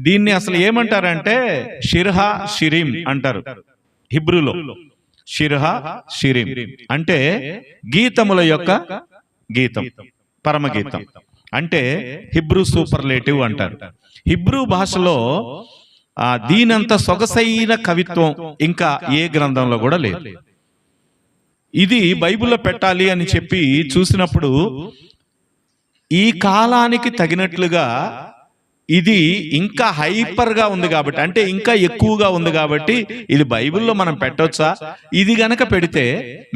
దీన్ని అసలు ఏమంటారంటే షిర్హా షిరిం అంటారు హిబ్రూలో. షిర్హా షిరిం అంటే గీతముల యొక్క గీతం, పరమగీతం అంటే హిబ్రూ సూపర్లేటివ్ అంటారు. హిబ్రూ భాషలో దీనంత సొగసైన కవిత్వం ఇంకా ఏ గ్రంథంలో కూడా లేదు. ఇది బైబిల్లో పెట్టాలి అని చెప్పి చూసినప్పుడు ఈ కాలానికి తగినట్లుగా ఇది ఇంకా హైపర్గా ఉంది కాబట్టి, అంటే ఇంకా ఎక్కువగా ఉంది కాబట్టి ఇది బైబిల్లో మనం పెట్టొచ్చా, ఇది గనక పెడితే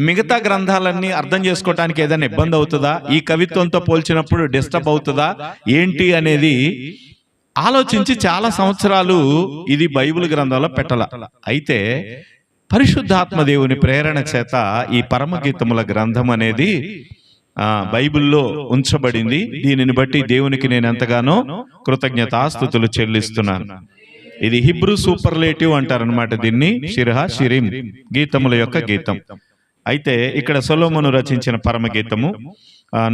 మిగతా గ్రంథాలన్నీ అర్థం చేసుకోవటానికి ఏదైనా ఇబ్బంది అవుతుందా, ఈ కవిత్వంతో పోల్చినప్పుడు డిస్టర్బ్ అవుతుందా ఏంటి అనేది ఆలోచించి చాలా సంవత్సరాలు ఇది బైబిల్ గ్రంథంలో పెట్టాల. అయితే పరిశుద్ధాత్మ దేవుని ప్రేరణ చేత ఈ పరమగీతముల గ్రంథం అనేది బైబిల్లో ఉంచబడింది. దీనిని బట్టి దేవునికి నేను ఎంతగానో కృతజ్ఞతాస్తుతులు చెల్లిస్తున్నాను. ఇది హిబ్రూ సూపర్లేటివ్ అంటారనమాట దీన్ని, షిర్హా షిరిం, గీతముల యొక్క గీతం. అయితే ఇక్కడ సొలొమోను రచించిన పరమగీతము.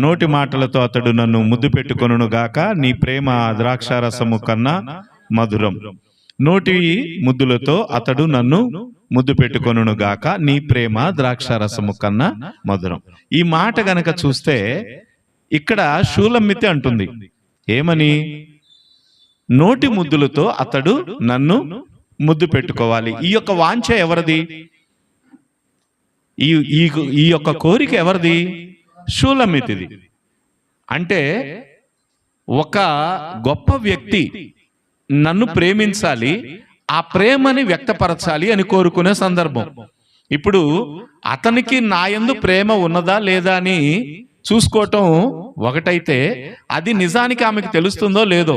నోటి మాటలతో అతడు నన్ను ముద్దు పెట్టుకొనును గాక, నీ ప్రేమ ద్రాక్షారసము కన్నా మధురం. నోటి ముద్దులతో అతడు నన్ను ముద్దు పెట్టుకొనును గాక, నీ ప్రేమ ద్రాక్షారసము కన్నా మధురం. ఈ మాట గనక చూస్తే ఇక్కడ షూలమ్మితి అంటుంది ఏమని, నోటి ముద్దులతో అతడు నన్ను ముద్దు పెట్టుకోవాలి. ఈ యొక్క వాంఛ ఎవరిది? ఈ యొక్క కోరిక ఎవరిది? షూలమ్మితిది. అంటే ఒక గొప్ప వ్యక్తి నన్ను ప్రేమించాలి, ఆ ప్రేమని వ్యక్తపరచాలి అని కోరుకునే సందర్భం. ఇప్పుడు అతనికి నా యందు ప్రేమ ఉన్నదా లేదా అని చూసుకోవటం ఒకటైతే, అది నిజానికి ఆమెకు తెలుస్తుందో లేదో.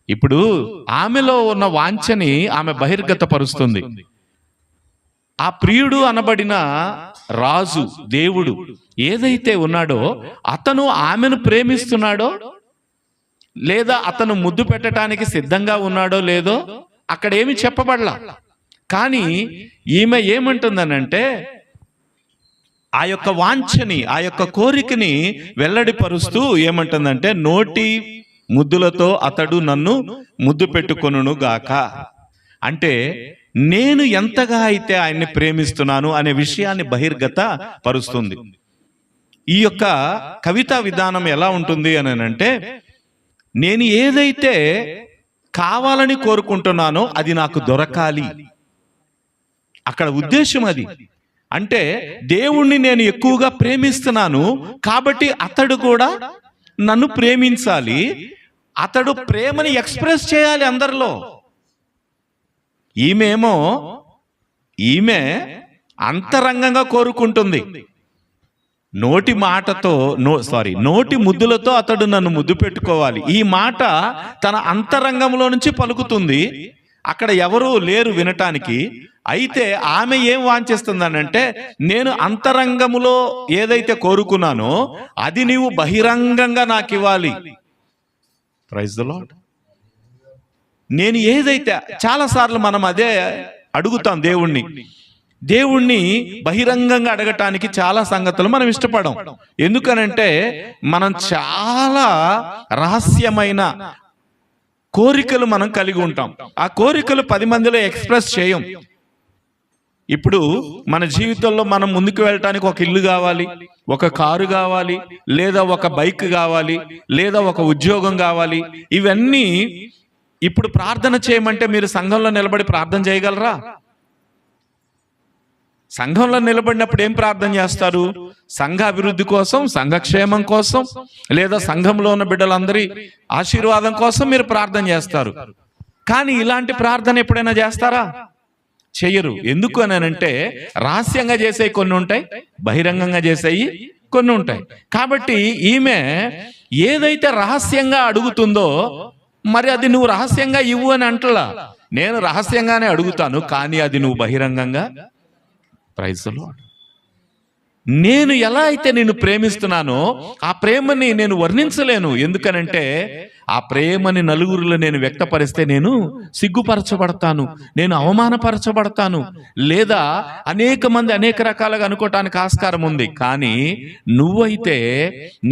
ఇప్పుడు ఆమెలో ఉన్న వాంఛని ఆమె బహిర్గతపరుస్తుంది. ఆ ప్రియుడు అనబడిన రాజు, దేవుడు ఏదైతే ఉన్నాడో అతను ఆమెను ప్రేమిస్తున్నాడో లేదా అతను ముద్దు పెట్టడానికి సిద్ధంగా ఉన్నాడో లేదో అక్కడ ఏమి చెప్పబడలా. కానీ ఈమె ఏమంటుందనంటే ఆ యొక్క వాంఛని, ఆ యొక్క కోరికని వెల్లడిపరుస్తూ ఏమంటుందంటే, నోటి ముద్దులతో అతడు నన్ను ముద్దు పెట్టుకొనును గాక. అంటే నేను ఎంతగా అయితే ఆయన్ని ప్రేమిస్తున్నాను అనే విషయాన్ని బహిర్గత పరుస్తుంది. ఈ యొక్క కవితా విధానం ఎలా ఉంటుంది అని అంటే, నేను ఏదైతే కావాలని కోరుకుంటున్నానో అది నాకు దొరకాలి, అక్కడ ఉద్దేశం అది. అంటే దేవుణ్ణి నేను ఎక్కువగా ప్రేమిస్తున్నాను కాబట్టి అతడు కూడా నన్ను ప్రేమించాలి, అతడు ప్రేమని ఎక్స్ప్రెస్ చేయాలి అందరిలో. ఈమె అంతరంగంగా కోరుకుంటుంది. నోటి మాటతో నోటి ముద్దులతో అతడు నన్ను ముద్దు పెట్టుకోవాలి, ఈ మాట తన అంతరంగంలో నుంచి పలుకుతుంది. అక్కడ ఎవరూ లేరు వినటానికి. అయితే ఆమె ఏం వాంఛిస్తుందనంటే, నేను అంతరంగములో ఏదైతే కోరుకున్నానో అది నీవు బహిరంగంగా నాకు ఇవ్వాలి. Praise the lord. నేను ఏదైతే, చాలాసార్లు మనం అదే అడుగుతాం దేవుణ్ణి బహిరంగంగా అడగటానికి చాలా సంగతులు మనం ఇష్టపడం. ఎందుకనంటే మనం చాలా రహస్యమైన కోరికలు మనం కలిగి ఉంటాం. ఆ కోరికలు 10 మందిలో ఎక్స్ప్రెస్ చేయం. ఇప్పుడు మన జీవితంలో మనం ముందుకు వెళ్ళటానికి ఒక ఇల్లు కావాలి, ఒక కారు కావాలి, లేదా ఒక బైక్ కావాలి, లేదా ఒక ఉద్యోగం కావాలి. ఇవన్నీ ఇప్పుడు ప్రార్థన చేయమంటే మీరు సంఘంలో నిలబడి ప్రార్థన చేయగలరా? సంఘంలో నిలబడినప్పుడు ఏం ప్రార్థన చేస్తారు? సంఘ అభివృద్ధి కోసం, సంఘక్షేమం కోసం, లేదా సంఘంలో ఉన్న బిడ్డలందరి ఆశీర్వాదం కోసం మీరు ప్రార్థన చేస్తారు. కానీ ఇలాంటి ప్రార్థన ఎప్పుడైనా చేస్తారా? చెయ్యరు. ఎందుకు అని అంటే రహస్యంగా చేసేవి కొన్ని ఉంటాయి, బహిరంగంగా చేసేవి కొన్ని ఉంటాయి. కాబట్టి ఈమె ఏదైతే రహస్యంగా అడుగుతుందో మరి అది నువ్వు రహస్యంగా ఇవ్వు అని అంటలా. నేను రహస్యంగానే అడుగుతాను, కానీ అది నువ్వు బహిరంగంగా. Praise the lord. నేను ఎలా అయితే నిన్ను ప్రేమిస్తున్నానో ఆ ప్రేమని నేను వర్ణించలేను. ఎందుకనంటే ఆ ప్రేమని నలుగురిలో నేను వ్యక్తపరిస్తే నేను సిగ్గుపరచబడతాను, నేను అవమానపరచబడతాను, లేదా అనేక మంది అనేక రకాలుగా అనుకోవటానికి ఆస్కారం ఉంది. కానీ నువ్వైతే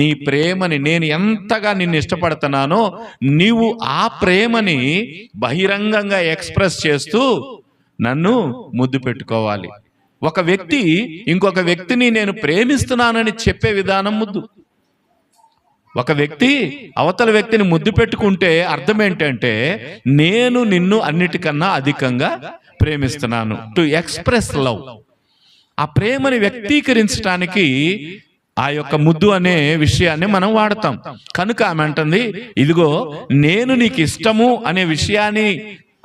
నీ ప్రేమని, నేను ఎంతగా నిన్ను ఇష్టపడుతున్నానో నీవు ఆ ప్రేమని బహిరంగంగా ఎక్స్ప్రెస్ చేస్తూ నన్ను ముద్దు పెట్టుకోవాలి. ఒక వ్యక్తి ఇంకొక వ్యక్తిని నేను ప్రేమిస్తున్నానని చెప్పే విధానం ముద్దు. ఒక వ్యక్తి అవతల వ్యక్తిని ముద్దు పెట్టుకుంటే అర్థం ఏంటంటే, నేను నిన్ను అన్నిటికన్నా అధికంగా ప్రేమిస్తున్నాను. టు ఎక్స్ప్రెస్ లవ్, ఆ ప్రేమని వ్యక్తీకరించడానికి ఆ యొక్క ముద్దు అనే విషయాన్ని మనం వాడతాం. కనుక ఆమె అంటుంది, ఇదిగో నేను నీకు ఇష్టము అనే విషయాన్ని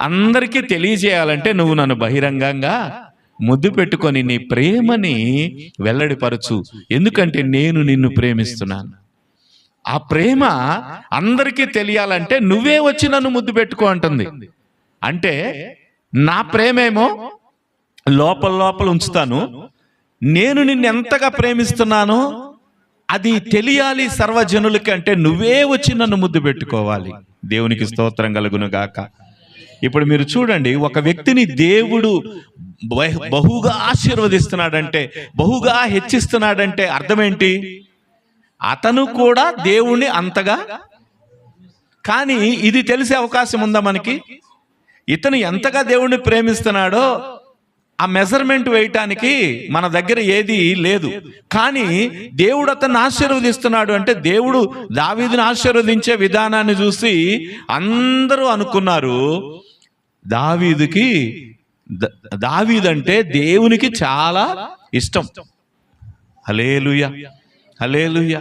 అందరికీ తెలియజేయాలంటే నువ్వు నన్ను బహిరంగంగా ముద్దు పెట్టుకొని నీ ప్రేమని వెల్లడిపరచు, ఎందుకంటే నేను నిన్ను ప్రేమిస్తున్నాను. ఆ ప్రేమ అందరికీ తెలియాలంటే నువ్వే వచ్చి నన్ను ముద్దు పెట్టుకో అంటుంది. అంటే నా ప్రేమేమో లోపల లోపల ఉంచుతాను, నేను నిన్ను ఎంతగా ప్రేమిస్తున్నానో అది తెలియాలి సర్వజనులకి, అంటే నువ్వే వచ్చి నన్ను ముద్దు పెట్టుకోవాలి. దేవునికి స్తోత్రం కలుగును గాక. ఇప్పుడు మీరు చూడండి, ఒక వ్యక్తిని దేవుడు బహుగా ఆశీర్వదిస్తున్నాడంటే, బహుగా హెచ్చిస్తున్నాడంటే అర్థం ఏంటి? అతను కూడా దేవుణ్ణి అంతగా, కానీ ఇది తెలిసే అవకాశం ఉందా మనకి? ఇతను ఎంతగా దేవుణ్ణి ప్రేమిస్తున్నాడో ఆ మెజర్మెంట్ వేయటానికి మన దగ్గర ఏది లేదు. కానీ దేవుడు అతన్ని ఆశీర్వదిస్తున్నాడు అంటే, దేవుడు దావీదుని ఆశీర్వదించే విధానాన్ని చూసి అందరూ అనుకున్నారు, దావీదంటే దేవునికి చాలా ఇష్టం. హల్లెలూయా, హల్లెలూయా.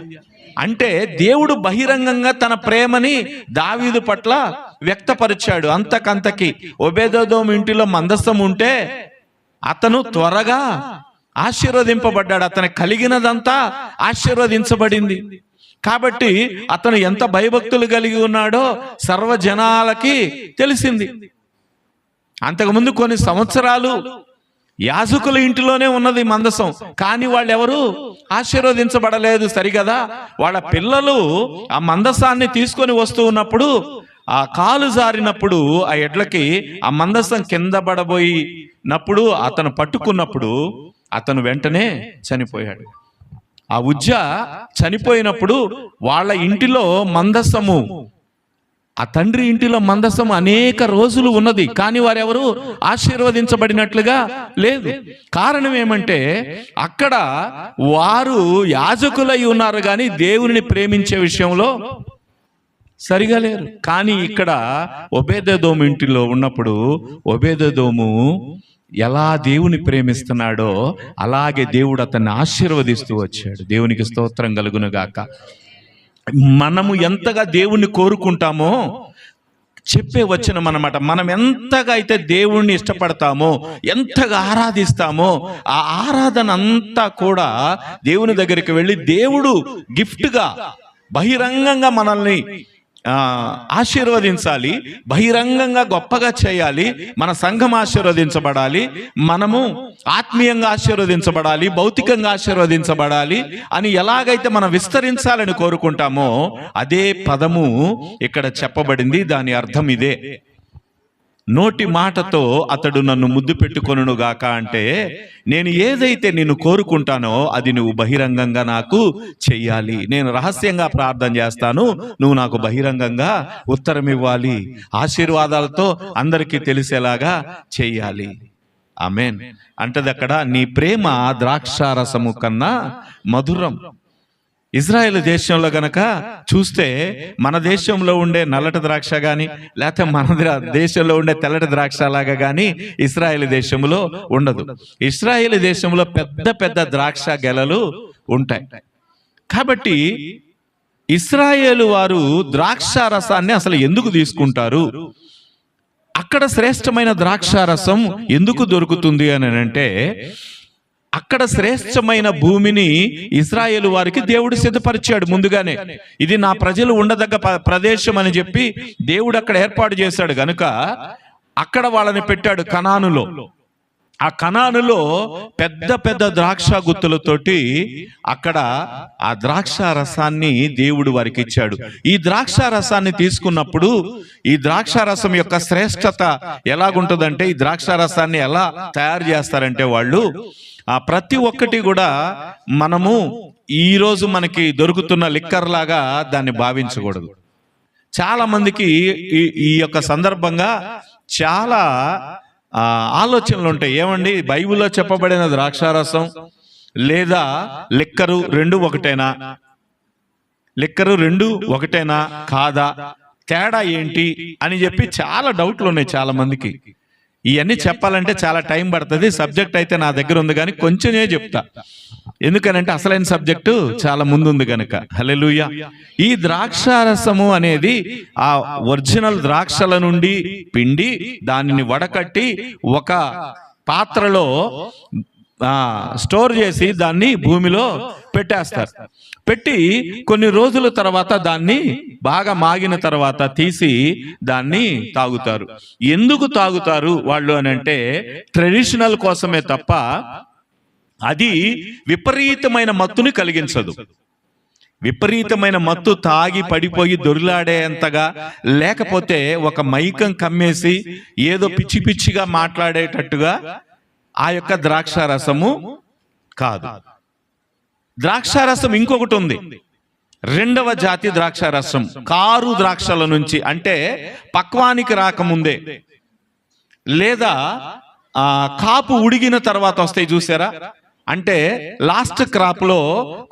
అంటే దేవుడు బహిరంగంగా తన ప్రేమని దావీదు పట్ల వ్యక్తపరిచాడు. అంతకంతకి ఒబేదెదోము ఇంటిలో మందసం ఉంటే అతను త్వరగా ఆశీర్వదింపబడ్డాడు, అతనికి కలిగినదంతా ఆశీర్వదించబడింది. కాబట్టి అతను ఎంత భయభక్తులు కలిగి ఉన్నాడో సర్వజనాలకి తెలిసింది. అంతకుముందు కొన్ని సంవత్సరాలు యాజకుల ఇంటిలోనే ఉన్నది మందసం, కానీ వాళ్ళు ఎవరు ఆశీర్వదించబడలేదు. సరిగదా, వాళ్ళ పిల్లలు ఆ మందసాన్ని తీసుకొని వస్తూ ఉన్నప్పుడు ఆ కాలు జారినప్పుడు ఆ ఎడ్లకి ఆ మందసం కింద పడబోయినప్పుడు అతను పట్టుకున్నప్పుడు అతను వెంటనే చనిపోయాడు. ఆ ఉజ్జ చనిపోయినప్పుడు వాళ్ళ ఇంటిలో మందసము, ఆ తండ్రి ఇంటిలో మందసం అనేక రోజులు ఉన్నది, కానీ వారెవరు ఆశీర్వదించబడినట్లుగా లేదు. కారణం ఏమంటే అక్కడ వారు యాజకులై ఉన్నారు కానీ దేవుని ప్రేమించే విషయంలో సరిగా లేరు. కానీ ఇక్కడ ఒబేదెదోము ఇంటిలో ఉన్నప్పుడు ఒబేదెదోము ఎలా దేవుని ప్రేమిస్తున్నాడో అలాగే దేవుడు అతన్ని ఆశీర్వదిస్తూ వచ్చాడు. దేవునికి స్తోత్రం కలుగును గాక. మనము ఎంతగా దేవుణ్ణి కోరుకుంటామో చెప్పే వచనం అన్నమాట. మనం ఎంతగా అయితే దేవుణ్ణి ఇష్టపడతామో, ఎంతగా ఆరాధిస్తామో, ఆ ఆరాధన అంతా కూడా దేవుని దగ్గరికి వెళ్ళి దేవుడు గిఫ్ట్గా బహిరంగంగా మనల్ని ఆశీర్వదించాలి, బహిరంగంగా గొప్పగా చేయాలి, మన సంఘం ఆశీర్వదించబడాలి, మనము ఆత్మీయంగా ఆశీర్వదించబడాలి, భౌతికంగా ఆశీర్వదించబడాలి అని ఎలాగైతే మనం విస్తరించాలని కోరుకుంటామో అదే పదము ఇక్కడ చెప్పబడింది. దాని అర్థం ఇదే. నోటి మాటతో అతడు నన్ను ముద్దు పెట్టుకొనును గాక అంటే, నేను ఏదైతే నిన్ను కోరుకుంటానో అది నువ్వు బహిరంగంగా నాకు చెయ్యాలి. నేను రహస్యంగా ప్రార్థన చేస్తాను, నువ్వు నాకు బహిరంగంగా ఉత్తరం ఇవ్వాలి, ఆశీర్వాదాలతో అందరికీ తెలిసేలాగా చెయ్యాలి. ఆమేన్. అంటది అక్కడ, నీ ప్రేమ ద్రాక్షారసము కన్నా మధురం. ఇజ్రాయెల్ దేశంలో గనక చూస్తే మన దేశంలో ఉండే నల్లటి ద్రాక్ష కానీ లేకపోతే మన దేశంలో ఉండే తెల్లటి ద్రాక్ష లాగా కానీ ఇజ్రాయెల్ దేశంలో ఉండదు. ఇజ్రాయెల్ దేశంలో పెద్ద పెద్ద ద్రాక్ష గెలలు ఉంటాయి. కాబట్టి ఇశ్రాయేలు వారు ద్రాక్ష రసాన్ని అసలు ఎందుకు తీసుకుంటారు, అక్కడ శ్రేష్టమైన ద్రాక్ష రసం ఎందుకు దొరుకుతుంది అని అంటే, అక్కడ శ్రేష్టమైన భూమిని ఇశ్రాయేలు వారికి దేవుడు సిద్ధపరిచాడు ముందుగానే. ఇది నా ప్రజలు ఉండదగ్గ ప్రదేశం అని చెప్పి దేవుడు అక్కడ ఏర్పాటు చేశాడు గనుక అక్కడ వాళ్ళని పెట్టాడు కనానులో. ఆ కనానులో పెద్ద పెద్ద ద్రాక్ష గుత్తులతోటి అక్కడ ఆ ద్రాక్ష రసాన్ని దేవుడు వారికి ఇచ్చాడు. ఈ ద్రాక్ష రసాన్ని తీసుకున్నప్పుడు ఈ ద్రాక్ష రసం యొక్క శ్రేష్టత ఎలాగుంటుందంటే, ఈ ద్రాక్ష రసాన్ని ఎలా తయారు చేస్తారంటే వాళ్ళు ప్రతి ఒక్కటి కూడా మనము ఈరోజు మనకి దొరుకుతున్న లిక్కర్ లాగా దాన్ని భావించకూడదు. చాలా మందికి ఈ యొక్క సందర్భంగా చాలా ఆలోచనలు ఉంటాయి. ఏమండి, బైబిల్లో చెప్పబడిన ద్రాక్షారసం లేదా లిక్కరు రెండు ఒకటేనా? లిక్కరు రెండు ఒకటేనా కాదా? తేడా ఏంటి అని చెప్పి చాలా డౌట్లు ఉన్నాయి చాలా మందికి. ఇవన్నీ చెప్పాలంటే చాలా టైం పడుతుంది. సబ్జెక్ట్ అయితే నా దగ్గర ఉంది కానీ కొంచెమే చెప్తా, ఎందుకనంటే అసలైన సబ్జెక్టు చాలా ముందుంది కనుక. హల్లెలూయా. ఈ ద్రాక్షారసము అనేది ఆ ఒరిజినల్ ద్రాక్షల నుండి పిండి దానిని వడకట్టి ఒక పాత్రలో స్టోర్ చేసి దాన్ని భూమిలో పెట్టేస్తారు. పెట్టి కొన్ని రోజుల తర్వాత దాన్ని బాగా మాగిన తర్వాత తీసి దాన్ని తాగుతారు. ఎందుకు తాగుతారు వాళ్ళు అని అంటే ట్రెడిషనల్ కోసమే తప్ప అది విపరీతమైన మత్తుని కలిగించదు. విపరీతమైన మత్తు తాగి పడిపోయి దొరిలాడేంతగా, లేకపోతే ఒక మైకం కమ్మేసి ఏదో పిచ్చి పిచ్చిగా మాట్లాడేటట్టుగా ఆ యొక్క ద్రాక్షారసము కాదు. ద్రాక్షారసం ఇంకొకటి ఉంది, రెండవ జాతి ద్రాక్షారసం. కారు ద్రాక్షల నుంచి, అంటే పక్వానికి రాకముందే లేదా కాపు ఉడిగిన తర్వాత వస్తాయి చూసారా, అంటే లాస్ట్ క్రాప్ లో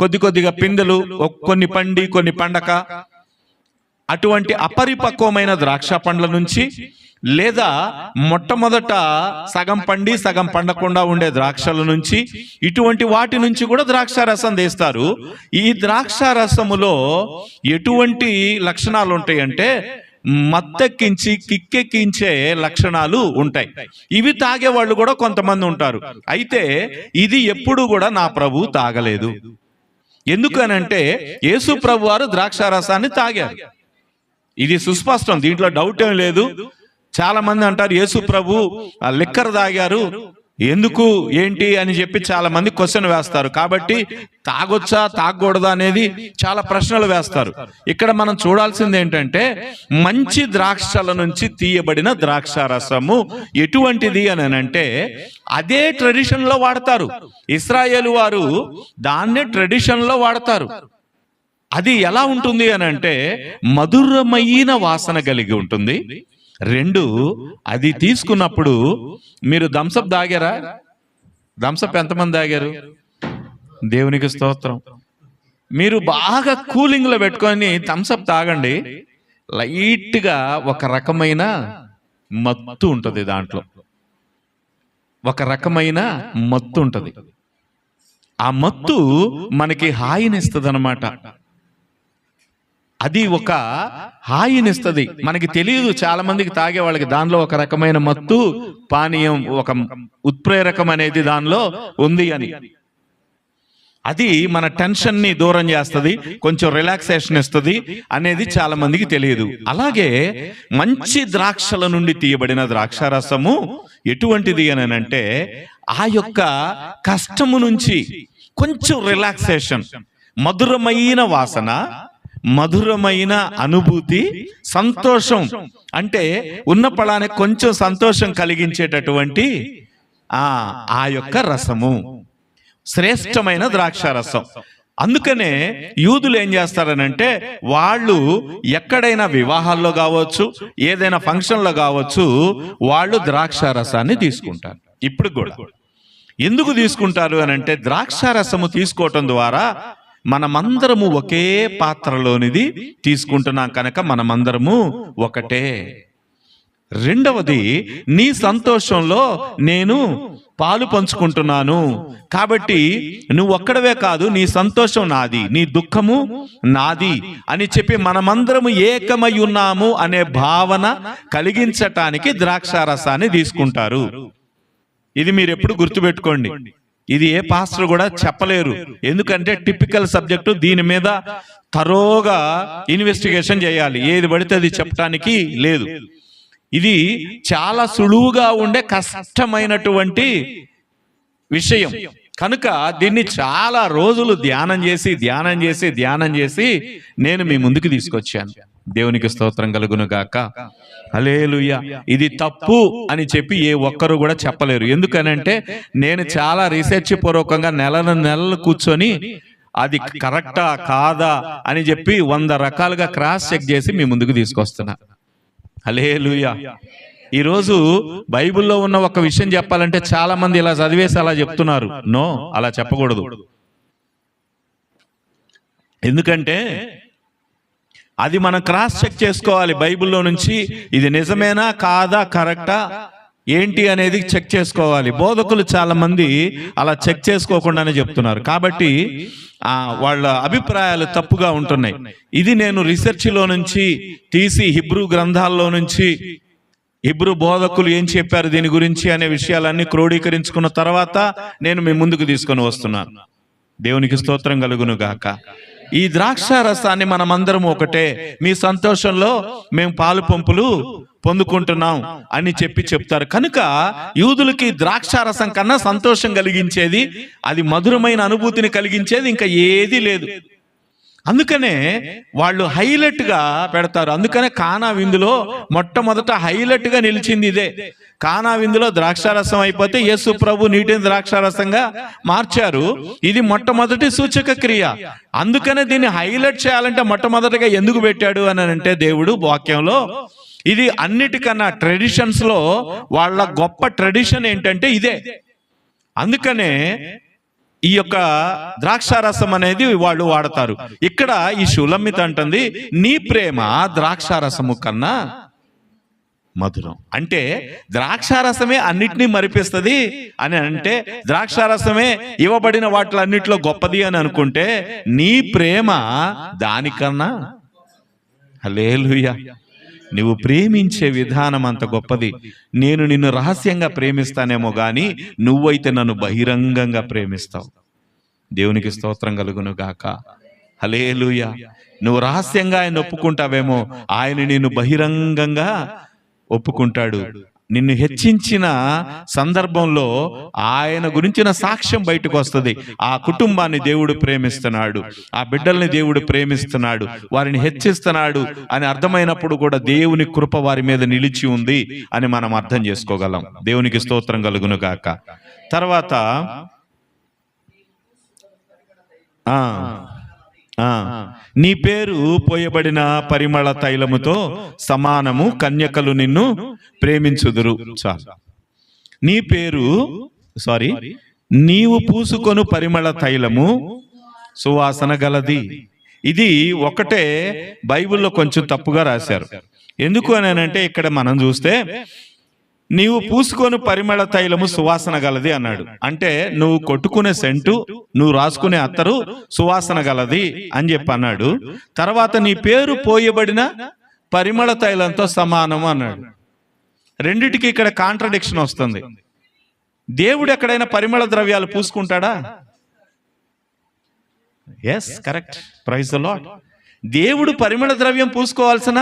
కొద్దిగా పిందెలు, కొన్ని పండి కొన్ని పండక, అటువంటి అపరిపక్వమైన ద్రాక్ష పండ్ల నుంచి, లేదా మొట్టమొదట సగం పండి సగం పండకుండా ఉండే ద్రాక్షల నుంచి, ఇటువంటి వాటి నుంచి కూడా ద్రాక్ష రసం తీస్తారు. ఈ ద్రాక్ష రసములో ఎటువంటి లక్షణాలు ఉంటాయంటే మత్తెక్కించి కిక్కెక్కించే లక్షణాలు ఉంటాయి. ఇవి తాగే వాళ్ళు కూడా కొంతమంది ఉంటారు. అయితే ఇది ఎప్పుడు కూడా నా ప్రభు తాగలేదు. ఎందుకనంటే యేసు ప్రభు వారు ద్రాక్షారసాన్ని తాగారు. ఇది సుస్పష్టం, దీంట్లో డౌట్ ఏం లేదు. చాలా మంది అంటారు యేసు ప్రభు లిక్కర్ తాగారు, ఎందుకు ఏంటి అని చెప్పి చాలా మంది క్వశ్చన్ వేస్తారు. కాబట్టి తాగొచ్చా తాగకూడదా అనేది చాలా ప్రశ్నలు వేస్తారు. ఇక్కడ మనం చూడాల్సింది ఏంటంటే మంచి ద్రాక్షల నుంచి తీయబడిన ద్రాక్ష రసము ఎటువంటిది అని అంటే అదే ట్రెడిషన్ లో వాడతారు. ఇశ్రాయేలు వారు దాన్నే ట్రెడిషన్ లో వాడతారు. అది ఎలా ఉంటుంది అని అంటే మధురమైన వాసన కలిగి ఉంటుంది. రెండు, అది తీసుకున్నప్పుడు మీరు థమ్సప్ తాగారా? థమ్సప్ ఎంతమంది తాగారు? దేవునికి స్తోత్రం. మీరు బాగా కూలింగ్ లో పెట్టుకొని థమ్సప్ తాగండి, లైట్ గా ఒక రకమైన మత్తు ఉంటుంది, దాంట్లో ఒక రకమైన మత్తు ఉంటుంది. ఆ మత్తు మనకి హాయినిస్తుంది అన్నమాట. అది ఒక హాయినిస్తుంది, మనకి తెలియదు. చాలా మందికి తాగే వాళ్ళకి దానిలో ఒక రకమైన మత్తు పానీయం, ఒక ఉత్ప్రేరకం అనేది దానిలో ఉంది అని. అది మన టెన్షన్ ని దూరం చేస్తుంది, కొంచెం రిలాక్సేషన్ ఇస్తుంది అనేది చాలా మందికి తెలియదు. అలాగే మంచి ద్రాక్షల నుండి తీయబడిన ద్రాక్షారసము ఎటువంటిది అని అంటే ఆ యొక్క కష్టము నుంచి కొంచెం రిలాక్సేషన్, మధురమైన వాసన, మధురమైన అనుభూతి, సంతోషం, అంటే ఉన్న పళానే కొంచెం సంతోషం కలిగించేటటువంటి ఆ యొక్క రసము శ్రేష్టమైన ద్రాక్షారసం. అందుకనే యూదులు ఏం చేస్తారనంటే వాళ్ళు ఎక్కడైనా వివాహాల్లో కావచ్చు, ఏదైనా ఫంక్షన్లో కావచ్చు, వాళ్ళు ద్రాక్షారసాన్ని తీసుకుంటారు. ఇప్పుడు కూడా ఎందుకు తీసుకుంటారు అని అంటే ద్రాక్షారసము తీసుకోవటం ద్వారా మనమందరము ఒకే పాత్రలోనిది తీసుకుంటున్నాం కనుక మనమందరము ఒకటే. రెండవది, నీ సంతోషంలో నేను పాలు పంచుకుంటున్నాను కాబట్టి నువ్వు ఒక్కడవే కాదు, నీ సంతోషం నాది, నీ దుఃఖము నాది అని చెప్పి మనమందరము ఏకమై ఉన్నాము అనే భావన కలిగించటానికి ద్రాక్షారసాన్ని తీసుకుంటారు. ఇది మీరు ఎప్పుడు గుర్తుపెట్టుకోండి. ఇది ఏ పాస్టర్ కూడా చెప్పలేరు, ఎందుకంటే టిపికల్ సబ్జెక్టు. దీని మీద తరోగా ఇన్వెస్టిగేషన్ చేయాలి, ఏది పడితే అది చెప్పడానికి లేదు. ఇది చాలా సులువుగా ఉండే కష్టమైనటువంటి విషయం కనుక దీన్ని చాలా రోజులు ధ్యానం చేసి నేను మీ ముందుకు తీసుకొచ్చాను. దేవునికి స్తోత్రం కలుగును గాక. హల్లెలూయా. ఇది తప్పు అని చెప్పి ఏ ఒక్కరు కూడా చెప్పలేరు. ఎందుకనంటే నేను చాలా రీసెర్చ్ పూర్వకంగా నెలలు కూర్చొని అది కరెక్టా కాదా అని చెప్పి 100 రకాలుగా క్రాస్ చెక్ చేసి మీ ముందుకు తీసుకొస్తున్నా. హల్లెలూయా. ఈరోజు బైబిల్లో ఉన్న ఒక విషయం చెప్పాలంటే చాలా మంది ఇలా చదివేసి అలా చెప్తున్నారు. నో, అలా చెప్పకూడదు. ఎందుకంటే అది మనం క్రాస్ చెక్ చేసుకోవాలి. బైబిల్లో నుంచి ఇది నిజమేనా కాదా, కరెక్టా ఏంటి అనేది చెక్ చేసుకోవాలి. బోధకులు చాలా మంది అలా చెక్ చేసుకోకుండానే చెప్తున్నారు. కాబట్టి వాళ్ళ అభిప్రాయాలు తప్పుగా ఉంటున్నాయి. ఇది నేను రీసెర్చ్లో నుంచి తీసి హిబ్రూ గ్రంథాల్లో నుంచి హిబ్రూ బోధకులు ఏం చెప్పారు దీని గురించి అనే విషయాలన్నీ క్రోడీకరించుకున్న తర్వాత నేను మీ ముందుకు తీసుకొని వస్తున్నాను. దేవునికి స్తోత్రం కలుగును గాక. ఈ ద్రాక్ష రసాన్ని మనమందరం ఒకటే, మీ సంతోషంలో మేము పాలు పంపులు పొందుకుంటున్నాం అని చెప్తారు. కనుక యూదులకి ద్రాక్ష రసం కన్నా సంతోషం కలిగించేది, అది మధురమైన అనుభూతిని కలిగించేది ఇంకా ఏదీ లేదు. అందుకనే వాళ్ళు హైలైట్ గా పెడతారు. అందుకనే కానా విందులో మొట్టమొదట హైలైట్ గా నిలిచింది ఇదే. కానా విందులో ద్రాక్షారసం అయిపోతే యేసు ప్రభు నీటిని ద్రాక్షారసంగా మార్చారు. ఇది మొట్టమొదటి సూచక క్రియ. అందుకనే దీన్ని హైలైట్ చేయాలంటే మొట్టమొదటిగా ఎందుకు పెట్టాడు అని అంటే దేవుడు వాక్యంలో ఇది అన్నిటికన్నా ట్రెడిషన్స్ లో వాళ్ళ గొప్ప ట్రెడిషన్ ఏంటంటే ఇదే. అందుకనే ఈ యొక్క ద్రాక్షారసం అనేది వాళ్ళు వాడతారు. ఇక్కడ ఈ షులమ్మిత అంటుంది నీ ప్రేమ ద్రాక్షారసము కన్నా మధురం. అంటే ద్రాక్షారసమే అన్నిటినీ మరిపిస్తుంది అని అంటే, ద్రాక్షారసమే ఇవ్వబడిన వాటిలన్నిటిలో గొప్పది అని అనుకుంటే నీ ప్రేమ దానికన్నా, హల్లెలూయా, నువ్వు ప్రేమించే విధానం అంత గొప్పది. నేను నిన్ను రహస్యంగా ప్రేమిస్తానేమో గాని నువ్వైతే నన్ను బహిరంగంగా ప్రేమిస్తావు. దేవునికి స్తోత్రం కలుగును గాక. హల్లెలూయా. నువ్వు రహస్యంగా ఆయన ఒప్పుకుంటావేమో, ఆయన నిన్ను బహిరంగంగా ఒప్పుకుంటాడు. నిన్ను హెచ్చించిన సందర్భంలో ఆయన గురించిన సాక్ష్యం బయటకు వస్తుంది. ఆ కుటుంబాన్ని దేవుడు ప్రేమిస్తున్నాడు, ఆ బిడ్డల్ని దేవుడు ప్రేమిస్తున్నాడు, వారిని హెచ్చిస్తున్నాడు అని అర్థమైనప్పుడు కూడా దేవుని కృప వారి మీద నిలిచి ఉంది అని మనం అర్థం చేసుకోగలం. దేవునికి స్తోత్రం కలుగును గాక. తర్వాత నీ పేరు పోయబడిన పరిమళ తైలముతో సమానము, కన్యకలు నిన్ను ప్రేమించుదురు. చాలు. నీ పేరు నీవు పూసుకొను పరిమళ తైలము సువాసన గలది. ఇది ఒకటే బైబిల్లో కొంచెం తప్పుగా రాశారు. ఎందుకు అని అంటే ఇక్కడ మనం చూస్తే నీవు పూసుకొని పరిమళ తైలము సువాసన గలది అన్నాడు. అంటే నువ్వు కొట్టుకునే సెంటు, నువ్వు రాసుకునే అత్తరు సువాసన గలది అని చెప్పి అన్నాడు. తర్వాత నీ పేరు పోయబడిన పరిమళ తైలంతో సమానము అన్నాడు. రెండిటికి ఇక్కడ కాంట్రడిక్షన్ వస్తుంది. దేవుడు ఎక్కడైనా పరిమళ ద్రవ్యాలు పూసుకుంటాడా? Yes, correct. Praise the lord. దేవుడు పరిమళ ద్రవ్యం పూసుకోవాల్సిన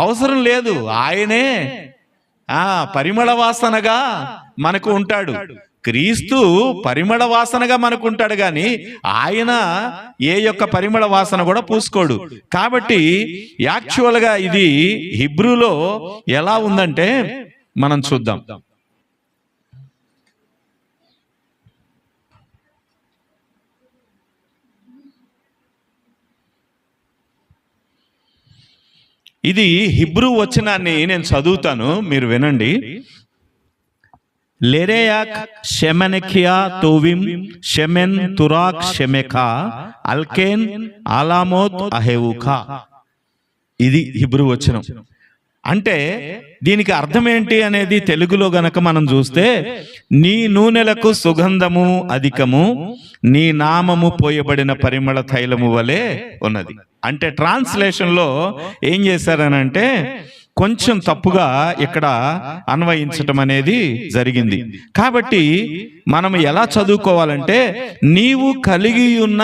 అవసరం లేదు. ఆయనే పరిమళ వాసనగా మనకు ఉంటాడు. క్రీస్తు పరిమళ వాసనగా మనకు ఉంటాడు గాని ఆయన ఏ యొక్క పరిమళ వాసన కూడా పూసుకోడు. కాబట్టి యాక్చువల్ గా ఇది హిబ్రూలో ఎలా ఉందంటే మనం చూద్దాం. ఇది హిబ్రూ వచనాన్ని నేను చదువుతాను, మీరు వినండి. లెరేయాక్ షెమెనెకియా తోవిమ్ షెమెన్ తురాక్ షెమెకా అల్కేన్ అలామోత్ అహెవుకా. ఇది హిబ్రూ వచనం. అంటే దీనికి అర్థం ఏంటి అనేది తెలుగులో గనక మనం చూస్తే, నీ నూనెలకు సుగంధము అధికము, నీ నామము పోయబడిన పరిమళ తైలము వలె ఉన్నది. అంటే ట్రాన్స్లేషన్ లో ఏం చేశారనంటే కొంచెం తప్పుగా ఇక్కడ అన్వయించటం అనేది జరిగింది. కాబట్టి మనం ఎలా చదువుకోవాలంటే, నీవు కలిగి ఉన్న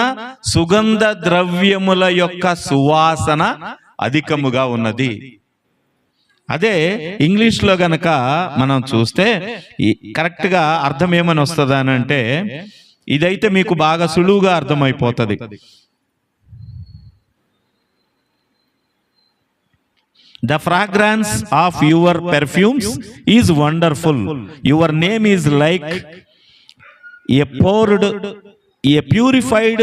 సుగంధ ద్రవ్యముల యొక్క సువాసన అధికముగా ఉన్నది. అదే ఇంగ్లీష్లో గనక మనం చూస్తే కరెక్ట్గా అర్థం ఏమని వస్తుంది అని అంటే, ఇదైతే మీకు బాగా సులువుగా అర్థమైపోతుంది. The fragrance of your perfumes is wonderful. Your name is like a purified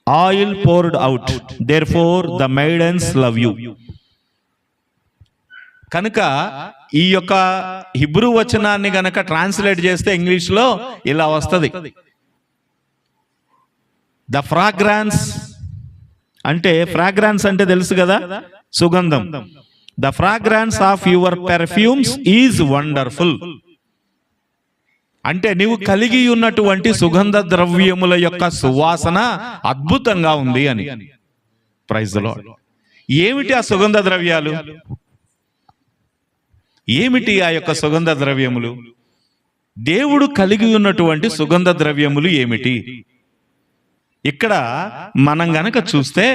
oil poured out. Therefore the maidens love you. కనుక ఈ యొక్క హిబ్రూ వచనాన్ని గనక ట్రాన్స్లేట్ చేస్తే ఇంగ్లీష్లో ఇలా వస్తుంది. ద ఫ్రాగ్రాన్స్ అంటే, ఫ్రాగ్రాన్స్ అంటే తెలుసు కదా, సుగంధం. The fragrance of your perfumes is wonderful అంటే నీవు కలిగి ఉన్నటువంటి సుగంధ ద్రవ్యముల యొక్క సువాసన అద్భుతంగా ఉంది అని. Praise the lord. ఏమిటి ఆ సుగంధ ద్రవ్యాలు? ఏమిటి ఆ యొక్క సుగంధ ద్రవ్యములు? దేవుడు కలిగి ఉన్నటువంటి సుగంధ ద్రవ్యములు ఏమిటి? ఇక్కడ మనం గనక చూస్తే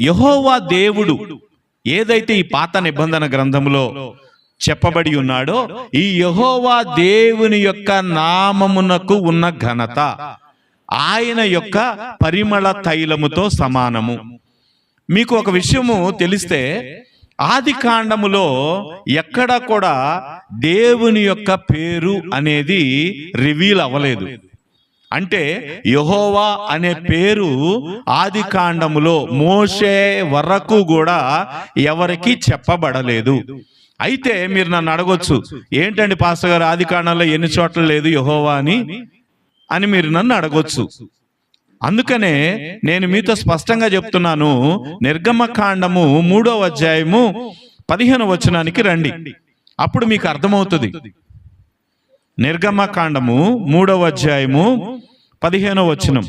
యెహోవా దేవుడు ఏదైతే ఈ పాత నిబంధన గ్రంథంలో చెప్పబడి ఉన్నాడో, ఈ యెహోవా దేవుని యొక్క నామమునకు ఉన్న ఘనత ఆయన యొక్క పరిమళ తైలముతో సమానము. మీకు ఒక విషయము తెలిస్తే, ఆది కాండములో ఎక్కడ కూడా దేవుని యొక్క పేరు అనేది రివీల్ అవ్వలేదు. అంటే యెహోవా అనే పేరు ఆది కాండములో మోషే వరకు కూడా ఎవరికి చెప్పబడలేదు. అయితే మీరు నన్ను అడగొచ్చు, ఏంటండి పాస్టర్ గారు ఆది కాండంలో ఎన్ని చోట్ల లేదు యెహోవా అని మీరు నన్ను అడగొచ్చు. అందుకనే నేను మీతో స్పష్టంగా చెప్తున్నాను. నిర్గమకాండము 3వ అధ్యాయము 15వ వచనానికి రండి, అప్పుడు మీకు అర్థమవుతుంది. నిర్గమకాండము 3వ అధ్యాయము 15వ వచనం.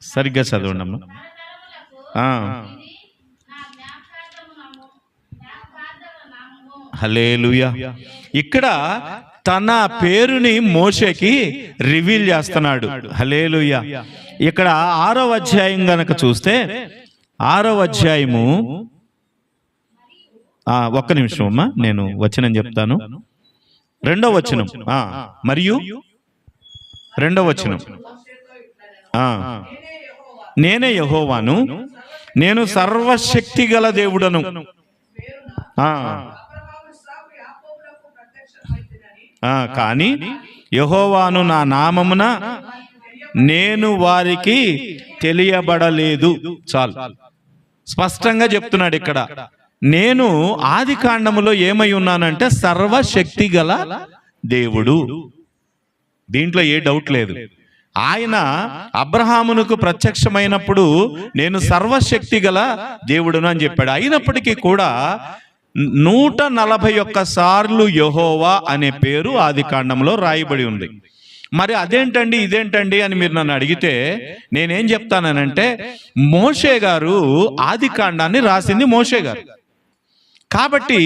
సరిగ్గా చదవండి అమ్మా. హల్లెలూయా. ఇక్కడ తన పేరుని మోషేకి రివీల్ చేస్తున్నాడు. హల్లెలూయా. ఇక్కడ 6వ అధ్యాయం గనక చూస్తే, 6వ అధ్యాయము, ఒక్క నిమిషం అమ్మా, నేను వచనం చెప్తాను. 2వ వచనం, మరియు 2వ వచనం, నేనే యెహోవాను, నేను సర్వశక్తి గల దేవుడను. కానీ యెహోవాను నా నామమున నేను వారికి తెలియబడలేదు. చాలు, స్పష్టంగా చెప్తున్నాడు ఇక్కడ. నేను ఆది కాండములో ఏమై ఉన్నానంటే సర్వశక్తి గల దేవుడు. దీంట్లో ఏ డౌట్ లేదు. ఆయన అబ్రహామునకు ప్రత్యక్షమైనప్పుడు నేను సర్వశక్తి గల దేవుడును అని చెప్పాడు. అయినప్పటికీ కూడా 141 సార్లు యెహోవా అనే పేరు ఆది కాండంలో రాయబడి ఉంది. మరి అదేంటండి ఇదేంటండి అని మీరు నన్ను అడిగితే నేనేం చెప్తానంటే, మోషే గారు ఆది కాండాన్ని రాసింది మోషే గారు. కాబట్టి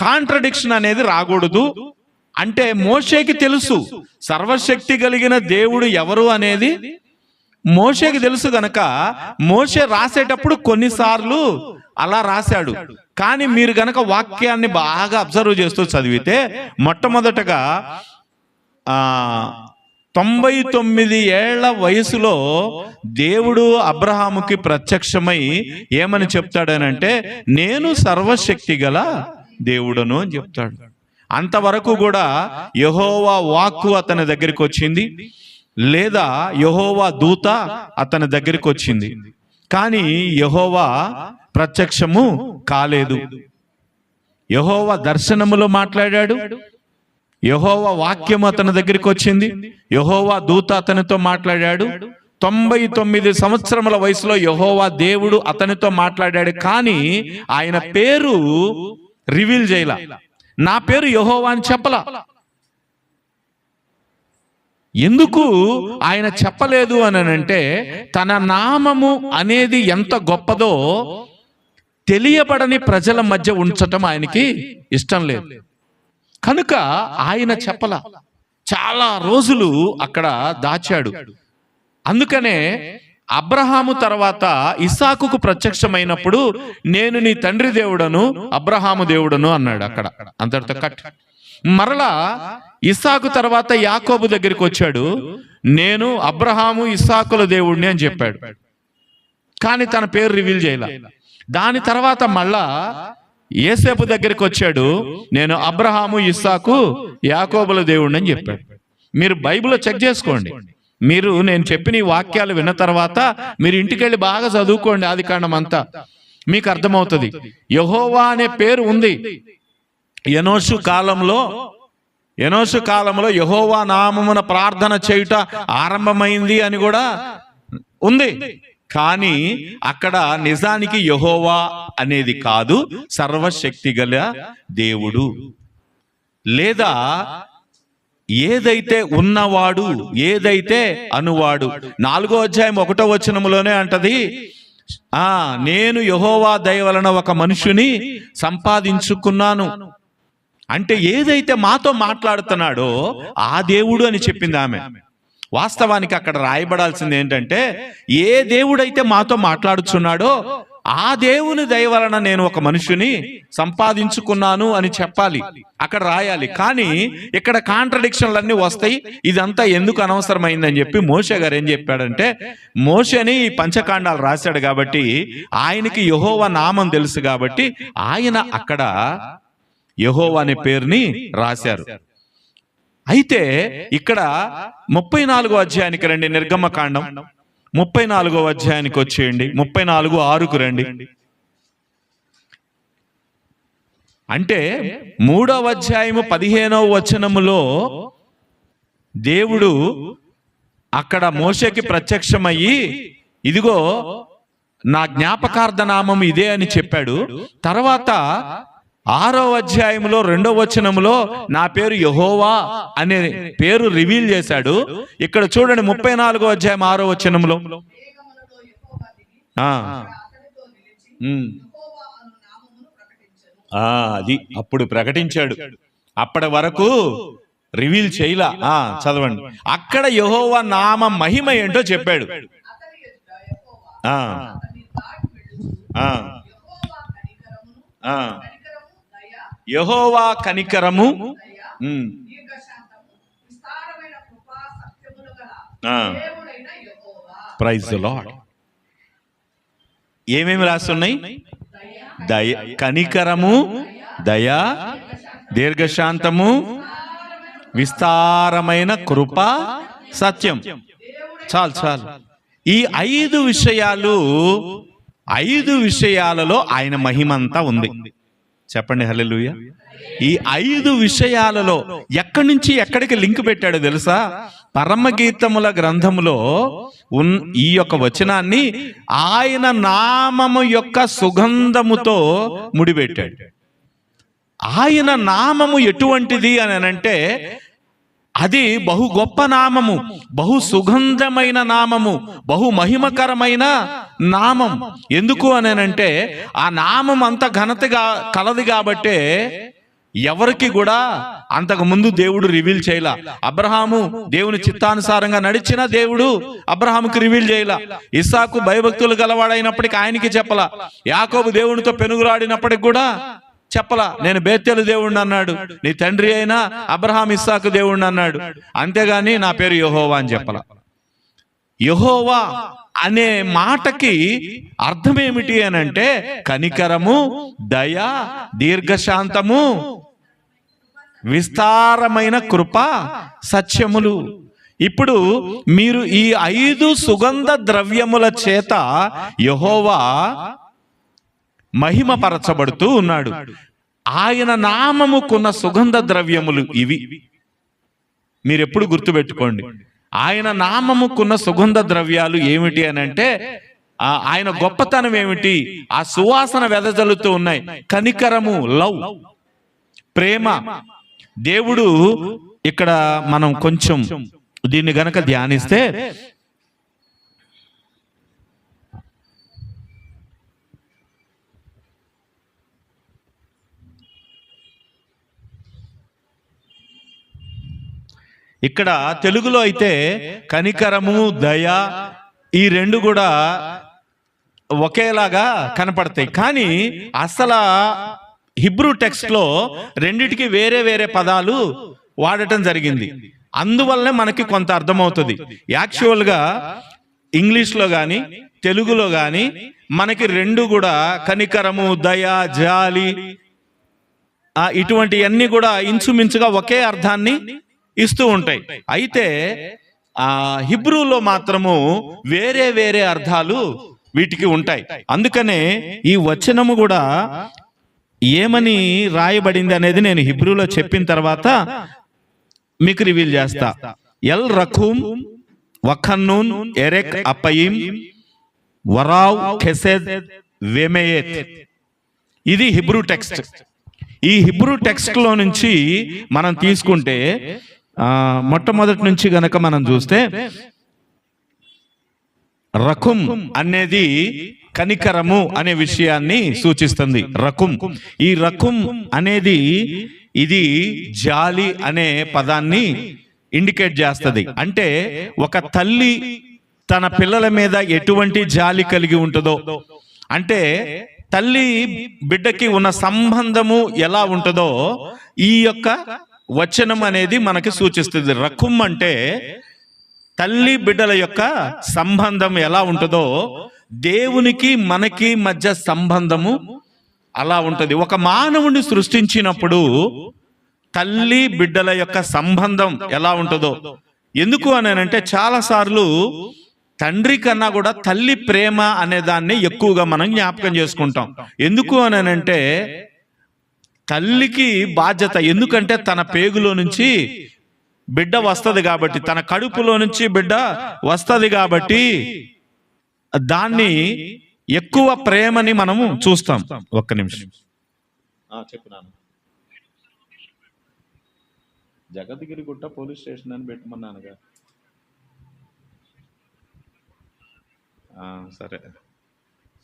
కాంట్రడిక్షన్ అనేది రాకూడదు. అంటే మోషేకి తెలుసు సర్వశక్తి కలిగిన దేవుడు ఎవరు అనేది మోషేకి తెలుసు గనక మోషే రాసేటప్పుడు కొన్నిసార్లు అలా రాశాడు. కానీ మీరు గనక వాక్యాన్ని బాగా అబ్జర్వ్ చేస్తూ చదివితే, మొట్టమొదటగా 99 ఏళ్ల వయసులో దేవుడు అబ్రహాముకి ప్రత్యక్షమై ఏమని చెప్తాడనంటే, నేను సర్వశక్తి గల దేవుడను అని చెప్తాడు. అంతవరకు కూడా యెహోవా వాక్కు అతని దగ్గరికి వచ్చింది, లేదా యెహోవా దూత అతని దగ్గరికి వచ్చింది. కానీ యెహోవా ప్రత్యక్షము కాలేదు. యెహోవా దర్శనములో మాట్లాడాడు, యెహోవా వాక్యము అతని దగ్గరికి వచ్చింది, యెహోవా దూత అతనితో మాట్లాడాడు. 99 సంవత్సరముల వయసులో యెహోవా దేవుడు అతనితో మాట్లాడాడు. కానీ ఆయన పేరు రివీల్ చేయలా. నా పేరు యెహోవా అని చెప్పలా. ఎందుకు ఆయన చెప్పలేదు అని అంటే, తన నామము అనేది ఎంత గొప్పదో తెలియబడని ప్రజల మధ్య ఉంచటం ఆయనకి ఇష్టం లేదు. కనుక ఆయన చెప్పల, చాలా రోజులు అక్కడ దాచాడు. అందుకనే అబ్రహాము తర్వాత ఇస్సాకుకు ప్రత్యక్షమైనప్పుడు నేను నీ తండ్రి దేవుడను అబ్రహాము దేవుడను అన్నాడు. అక్కడ అంతటితో కట్. మరలా ఇస్సాకు తర్వాత యాకోబు దగ్గరికి వచ్చాడు, నేను అబ్రహాము ఇస్సాకుల దేవుడిని అని చెప్పాడు. కానీ తన పేరు రివీల్ చేయలే. దాని తర్వాత మళ్ళా యేసేపు దగ్గరికి వచ్చాడు, నేను అబ్రహాము ఇస్సాకు యాకోబుల దేవుడిని అని చెప్పాడు. మీరు బైబిల్లో చెక్ చేసుకోండి. మీరు నేను చెప్పిన ఈ వాక్యాలు విన్న తర్వాత మీరు ఇంటికి వెళ్ళి బాగా చదువుకోండి. ఆదికాండం అంతా మీకు అర్థమవుతుంది. యెహోవా అనే పేరు ఉంది. ఎనోషు కాలంలో యెహోవా నామమున ప్రార్థన చేయుట ఆరంభమైంది అని కూడా ఉంది. కానీ అక్కడ నిజానికి యెహోవా అనేది కాదు, సర్వశక్తి గల దేవుడు, లేదా ఏదైతే ఉన్నవాడు, ఏదైతే అనువాడు. 4వ అధ్యాయం 1వ వచనములోనే అంటది, నేను యెహోవా దయ వలన ఒక మనుషుని సంపాదించుకున్నాను. అంటే ఏదైతే మాతో మాట్లాడుతున్నాడో ఆ దేవుడు అని చెప్పింది ఆమె. వాస్తవానికి అక్కడ రాయబడాల్సింది ఏంటంటే, ఏ దేవుడైతే మాతో మాట్లాడుచున్నాడో ఆ దేవుని దయ వలన నేను ఒక మనుషుని సంపాదించుకున్నాను అని చెప్పాలి, అక్కడ రాయాలి. కానీ ఇక్కడ కాంట్రడిక్షన్లన్నీ వస్తాయి. ఇదంతా ఎందుకు అనవసరమైందని చెప్పి మోషే గారు ఏం చెప్పాడంటే, మోషేని ఈ పంచకాండాలు రాశాడు కాబట్టి ఆయనకి యెహోవా నామం తెలుసు కాబట్టి ఆయన అక్కడ యెహోవా అనే పేరుని రాశారు. అయితే ఇక్కడ 34వ అధ్యాయానికి రండి. నిర్గమకాండం 34వ అధ్యాయానికి వచ్చేయండి. 34:6కు రండి. అంటే 3వ అధ్యాయము 15వ వచనములో దేవుడు అక్కడ మోషేకి ప్రత్యక్షమయ్యి, ఇదిగో నా జ్ఞాపకార్థ నామం ఇదే అని చెప్పాడు. తర్వాత 6వ అధ్యాయంలో 2వ వచనంలో నా పేరు యెహోవా అనే పేరు రివీల్ చేశాడు. ఇక్కడ చూడండి 34వ అధ్యాయం 6వ వచనంలో అది అప్పుడు ప్రకటించాడు. అప్పటి వరకు రివీల్ చేయలా. చదవండి. అక్కడ యెహోవా నామ మహిమ ఏంటో చెప్పాడు. యెహోవా కనికరము, ప్రైజ్ ది లార్డ్. ఏమేమి రాస్తున్నాయి? దయ, కనికరము, దయ, దీర్ఘశాంతము, విస్తారమైన కృప, సత్యం. చాలు. ఈ 5 విషయాలు, 5 విషయాలలో ఆయన మహిమంతా ఉంది. చెప్పండి హల్లెలూయా. ఈ 5 విషయాలలో ఎక్కడి నుంచి ఎక్కడికి లింక్ పెట్టాడో తెలుసా? పరమగీతముల గ్రంథములో ఈ యొక్క వచనాన్ని ఆయన నామము యొక్క సుగంధముతో ముడిపెట్టాడు. ఆయన నామము ఎటువంటిది అని అంటే, అది బహు గొప్ప నామము, బహు సుగంధమైన నామము, బహు మహిమకరమైన నామం. ఎందుకు అని అంటే ఆ నామం అంత ఘనతగా కలది కాబట్టే ఎవరికి కూడా అంతకు ముందు దేవుడు రివీల్ చేయలా. అబ్రహాము దేవుని చిత్తానుసారంగా నడిచిన దేవుడు అబ్రహాముకి రివీల్ చేయలా. ఇస్సాకు భయభక్తులు గలవాడైనప్పటికీ ఆయనకి చెప్పలా. యాకోబు దేవునితో పెనుగులాడినప్పటికి కూడా చెప్పలా, నేను బేతేలు దేవుణ్ణి అన్నాడు. నీ తండ్రి అయినా అబ్రహాం ఇస్సాకు దేవుణ్ణి అన్నాడు. అంతేగాని నా పేరు యెహోవా అని చెప్పలా. యెహోవా అనే మాటకి అర్థం ఏమిటి అని అంటే, కనికరము, దయ, దీర్ఘశాంతము, విస్తారమైన కృప, సత్యములు. ఇప్పుడు మీరు ఈ 5 సుగంధ ద్రవ్యముల చేత యెహోవా మహిమపరచబడుతూ ఉన్నాడు. ఆయన నామముకున్న సుగంధ ద్రవ్యములు ఇవి. మీరెప్పుడు గుర్తుపెట్టుకోండి, ఆయన నామముకున్న సుగంధ ద్రవ్యాలు ఏమిటి అని అంటే, ఆయన గొప్పతనం ఏమిటి? ఆ సువాసన వెదజల్లుతూ ఉన్నాయి. కనికరము, లవ్, ప్రేమ. దేవుడు ఇక్కడ మనం కొంచెం దీన్ని గనక ధ్యానిస్తే ఇక్కడ తెలుగులో అయితే కనికరము, దయ ఈ రెండు కూడా ఒకేలాగా కనపడతాయి. కానీ అసలు హిబ్రూ టెక్స్ట్లో రెండిటికి వేరే వేరే పదాలు వాడటం జరిగింది. అందువల్లనే మనకి కొంత అర్థమవుతుంది. యాక్చువల్గా ఇంగ్లీష్లో కానీ తెలుగులో కానీ మనకి రెండు కూడా కనికరము, దయ, జాలి ఇటువంటివన్నీ కూడా ఇంచుమించుగా ఒకే అర్థాన్ని ఇస్తూ ఉంటాయి. అయితే హిబ్రూలో మాత్రము వేరే వేరే అర్థాలు వీటికి ఉంటాయి. అందుకనే ఈ వచనము కూడా ఏమని రాయబడింది అనేది నేను హిబ్రూలో చెప్పిన తర్వాత మీకు రివీల్ చేస్తా. ఎల్ రఖూమ్ వఖన్నూన్ ఎరెక్ అప్పయిం వరావ్ ఖెసెద్ వెమేయెత్. ఇది హిబ్రూ టెక్స్ట్. ఈ హిబ్రూ టెక్స్ట్ లో నుంచి మనం తీసుకుంటే మొట్టమొదటి నుంచి గనక మనం చూస్తే రకుం అనేది కనికరము అనే విషయాన్ని సూచిస్తుంది. రకుం, ఈ రకుం అనేది ఇది జాలి అనే పదాన్ని ఇండికేట్ చేస్తుంది. అంటే ఒక తల్లి తన పిల్లల మీద ఎటువంటి జాలి కలిగి ఉంటుందో, అంటే తల్లి బిడ్డకి ఉన్న సంబంధము ఎలా ఉంటుందో ఈ యొక్క వచనం అనేది మనకి సూచిస్తుంది. రకుం అంటే తల్లి బిడ్డల యొక్క సంబంధం ఎలా ఉంటుందో దేవునికి మనకి మధ్య సంబంధము అలా ఉంటుంది. ఒక మానవుని సృష్టించినప్పుడు తల్లి బిడ్డల యొక్క సంబంధం ఎలా ఉంటుందో, ఎందుకు అని అంటే చాలాసార్లు తండ్రి కన్నా కూడా తల్లి ప్రేమ అనే దాన్ని ఎక్కువగా మనం జ్ఞాపకం చేసుకుంటాం. ఎందుకు అని అంటే తల్లికి బాధ్యత, ఎందుకంటే తన పేగులో నుంచి బిడ్డ వస్తుంది కాబట్టి, తన కడుపులో నుంచి బిడ్డ వస్తుంది కాబట్టి దాన్ని ఎక్కువ ప్రేమని మనము చూస్తాం. ఒక్క నిమిషం చెప్తున్నాను. జగద్గిరి గుట్ట పోలీస్ స్టేషన్ అని పెట్టమన్నానుగా. సరే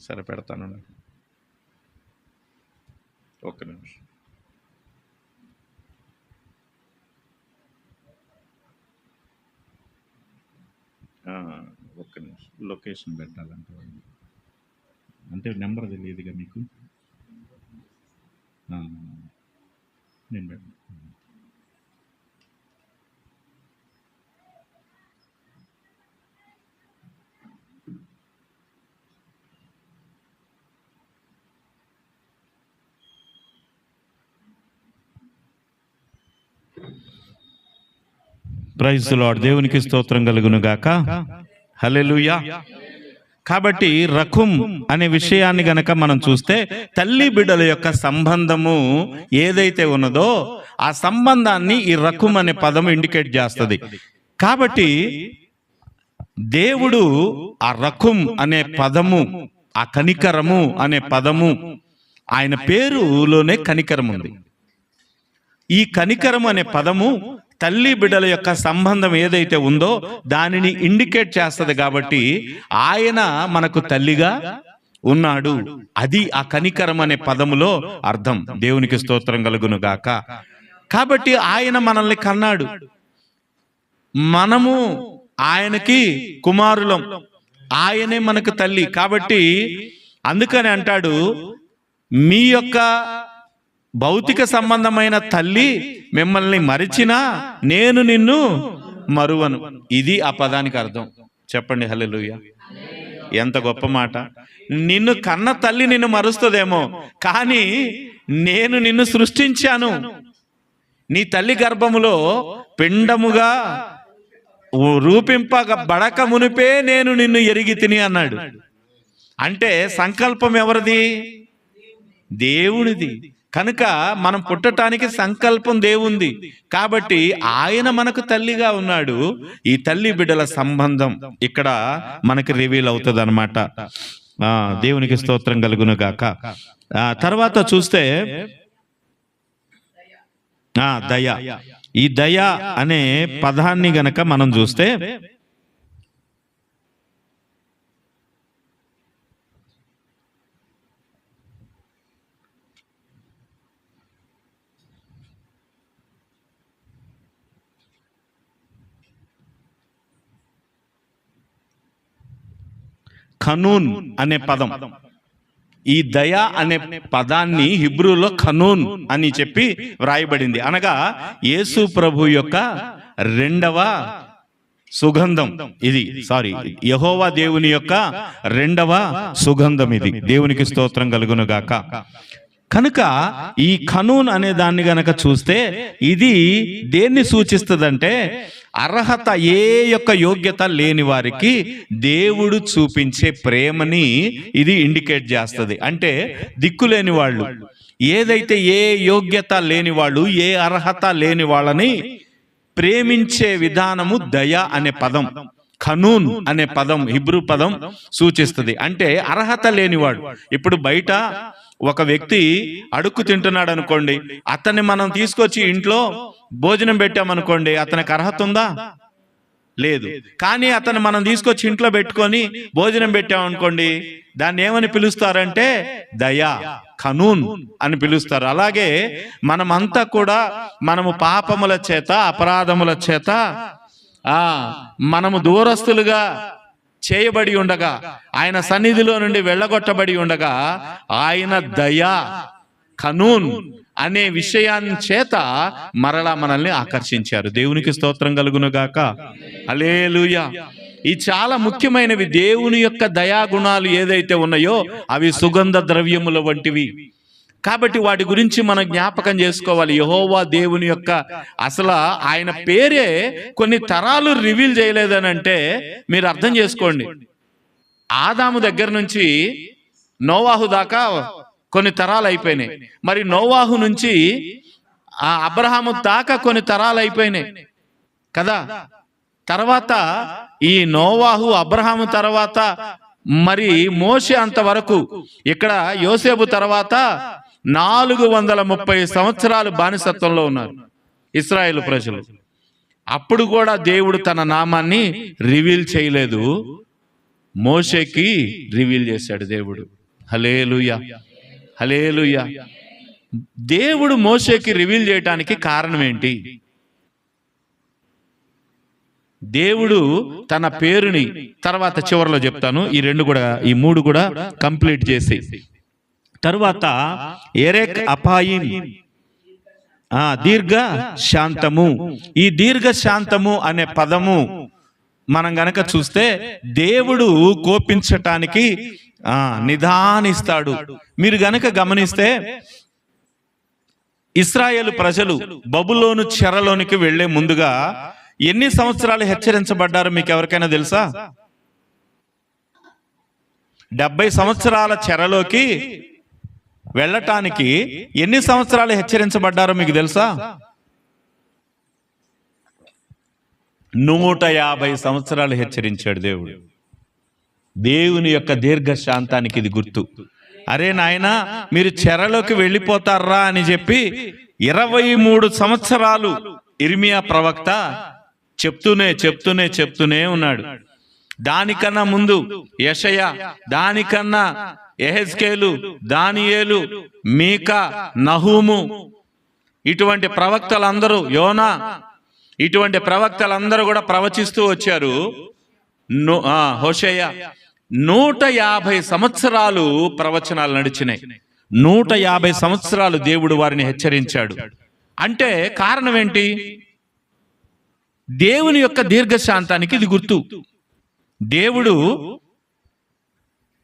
సరే పెడతాను. ఒక్క నిమిషం. ఒక్క నిమిషం, లొకేషన్ పెట్టాలంటే అంటే నెంబర్ తెలియదుగా మీకు. నేను పెట్టాను. Praise the lord. దేవునికి స్తోత్రం కలుగును గాక. హల్లెలూయా. కాబట్టి రకుం అనే విషయాన్ని గనక మనం చూస్తే తల్లి బిడ్డల యొక్క సంబంధము ఏదైతే ఉన్నదో ఆ సంబంధాన్ని ఈ రకుం అనే పదము ఇండికేట్ చేస్తుంది. కాబట్టి దేవుడు ఆ రకుం అనే పదము, ఆ కనికరము అనే పదము, ఆయన పేరులోనే కనికరం ఉంది. ఈ కనికరం అనే పదము తల్లి బిడ్డల యొక్క సంబంధం ఏదైతే ఉందో దానిని ఇండికేట్ చేస్తుంది. కాబట్టి ఆయన మనకు తల్లిగా ఉన్నాడు. అది ఆ కనికరం అనే పదములో అర్థం. దేవునికి స్తోత్రం కలుగును గాక. కాబట్టి ఆయన మనల్ని కన్నాడు, మనము ఆయనకి కుమారులం, ఆయనే మనకు తల్లి. కాబట్టి అందుకని అంటాడు, మీ యొక్క భౌతిక సంబంధమైన తల్లి మిమ్మల్ని మరిచినా నేను నిన్ను మరువను. ఇది ఆ పదానికి అర్థం. చెప్పండి హల్లెలూయా. ఎంత గొప్ప మాట. నిన్ను కన్న తల్లి నిన్ను మరుస్తుందేమో, కానీ నేను నిన్ను సృష్టించాను, నీ తల్లి గర్భములో పిండముగా రూపింపబడక మునిపే నేను నిన్ను ఎరిగి తిని అన్నాడు. అంటే సంకల్పం ఎవరిది? దేవునిది. కనుక మనం పుట్టడానికి సంకల్పం దేవుంది. కాబట్టి ఆయన మనకు తల్లిగా ఉన్నాడు. ఈ తల్లి బిడ్డల సంబంధం ఇక్కడ మనకి రివీల్ అవుతుంది అన్నమాట. దేవునికి స్తోత్రం కలుగును గాక. తర్వాత చూస్తే దయ. ఈ దయ అనే పదాన్ని గనక మనం చూస్తే ఖనూన్ అనే పదం, ఈ దయ అనే పదాన్ని హిబ్రూలో ఖనూన్ అని చెప్పి వ్రాయబడింది. అనగా యేసు ప్రభు యొక్క రెండవ సుగంధం ఇది, యెహోవా దేవుని యొక్క రెండవ సుగంధం ఇది. దేవునికి స్తోత్రం కలుగును గాక. కనుక ఈ ఖనూన్ అనే దాన్ని గనక చూస్తే ఇది దేన్ని సూచిస్తుందంటే, అర్హత ఏ యొక్క యోగ్యత లేని వారికి దేవుడు చూపించే ప్రేమని ఇది ఇండికేట్ చేస్తుంది. అంటే దిక్కులేని వాళ్ళు, ఏదైతే ఏ యోగ్యత లేని వాళ్ళు, ఏ అర్హత లేని వాళ్ళని ప్రేమించే విధానము దయ అనే పదం, ఖనూన్ అనే పదం, హిబ్రూ పదం సూచిస్తుంది. అంటే అర్హత లేనివాడు. ఇప్పుడు బయట ఒక వ్యక్తి అడుక్కు తింటున్నాడు అనుకోండి, అతన్ని మనం తీసుకొచ్చి ఇంట్లో భోజనం పెట్టామనుకోండి, అతనికి అర్హత ఉందా? లేదు. కానీ అతను మనం తీసుకొచ్చి ఇంట్లో పెట్టుకొని భోజనం పెట్టామనుకోండి, దాన్ని ఏమని పిలుస్తారంటే దయా, ఖనూన్ అని పిలుస్తారు. అలాగే మనమంతా కూడా మనము పాపముల చేత, అపరాధముల చేత మనము దూరస్తులుగా చేయబడి ఉండగా, ఆయన సన్నిధిలో నుండి వెళ్ళగొట్టబడి ఉండగా, ఆయన దయా, ఖనూన్ అనే విషయాన్ని చేత మరలా మనల్ని ఆకర్షించారు. దేవునికి స్తోత్రం కలుగును గాక. హల్లెలూయా. ఈ చాలా ముఖ్యమైనవి. దేవుని యొక్క దయా గుణాలు ఏదైతే ఉన్నాయో అవి సుగంధ ద్రవ్యముల వంటివి. కాబట్టి వాటి గురించి మనం జ్ఞాపకం చేసుకోవాలి. యెహోవా దేవుని యొక్క అసలు ఆయన పేరే కొన్ని తరాలు రివీల్ చేయలేదని అంటే మీరు అర్థం చేసుకోండి. ఆదాము దగ్గర నుంచి నోవాహు దాకా కొన్ని తరాలు అయిపోయినాయి. మరి నోవాహు నుంచి అబ్రహాము దాకా కొన్ని తరాలు అయిపోయినాయి కదా. తర్వాత ఈ నోవాహు, అబ్రహాము తర్వాత మరి మోషే అంతవరకు, ఇక్కడ యోసేపు తర్వాత 430 సంవత్సరాలు బానిసత్వంలో ఉన్నారు ఇశ్రాయేలు ప్రజలు. అప్పుడు కూడా దేవుడు తన నామాన్ని రివీల్ చేయలేదు, మోషేకి రివీల్ చేశాడు దేవుడు. హల్లెలూయా, హల్లెలూయా. దేవుడు మోషేకి రివీల్ చేయడానికి కారణం ఏంటి? దేవుడు తన పేరుని తర్వాత చివరిలో చెప్తాను, ఈ మూడు కూడా కంప్లీట్ చేసి తరువాత ఎరెక్ అపాయిం, దీర్ఘ శాంతము. ఈ దీర్ఘ శాంతము అనే పదము మనం గనక చూస్తే దేవుడు కోపించటానికి నిదానిస్తాడు. మీరు గనక గమనిస్తే ఇశ్రాయేలు ప్రజలు బబులోను చెరలోనికి వెళ్లే ముందుగా ఎన్ని సంవత్సరాలు హెచ్చరించబడ్డారో మీకు ఎవరికైనా తెలుసా? 70 సంవత్సరాల చెరలోకి వెళ్ళటానికి ఎన్ని సంవత్సరాలు హెచ్చరించబడ్డారో మీకు తెలుసా? 150 సంవత్సరాలు హెచ్చరించాడు దేవుడు. దేవుని యొక్క దీర్ఘ శాంతానికి ఇది గుర్తు. అరే నాయనా, మీరు చెరలోకి వెళ్ళిపోతారా అని చెప్పి 23 సంవత్సరాలు ఇర్మియా ప్రవక్త చెప్తూనే ఉన్నాడు. దానికన్నా ముందు యెషయా, దానికన్నా యెహెజ్కేలు, దానియేలు, మీకా, నహూము, ఇటువంటి ప్రవక్తలందరూ, యోనా, ఇటువంటి ప్రవక్తలందరూ కూడా ప్రవచిస్తూ వచ్చారు. హోషేయ 150 సంవత్సరాలు ప్రవచనాలు నడిచినాయి. 150 సంవత్సరాలు దేవుడు వారిని హెచ్చరించాడు. అంటే కారణం ఏంటి? దేవుని యొక్క దీర్ఘశాంతానికి ఇది గుర్తు. దేవుడు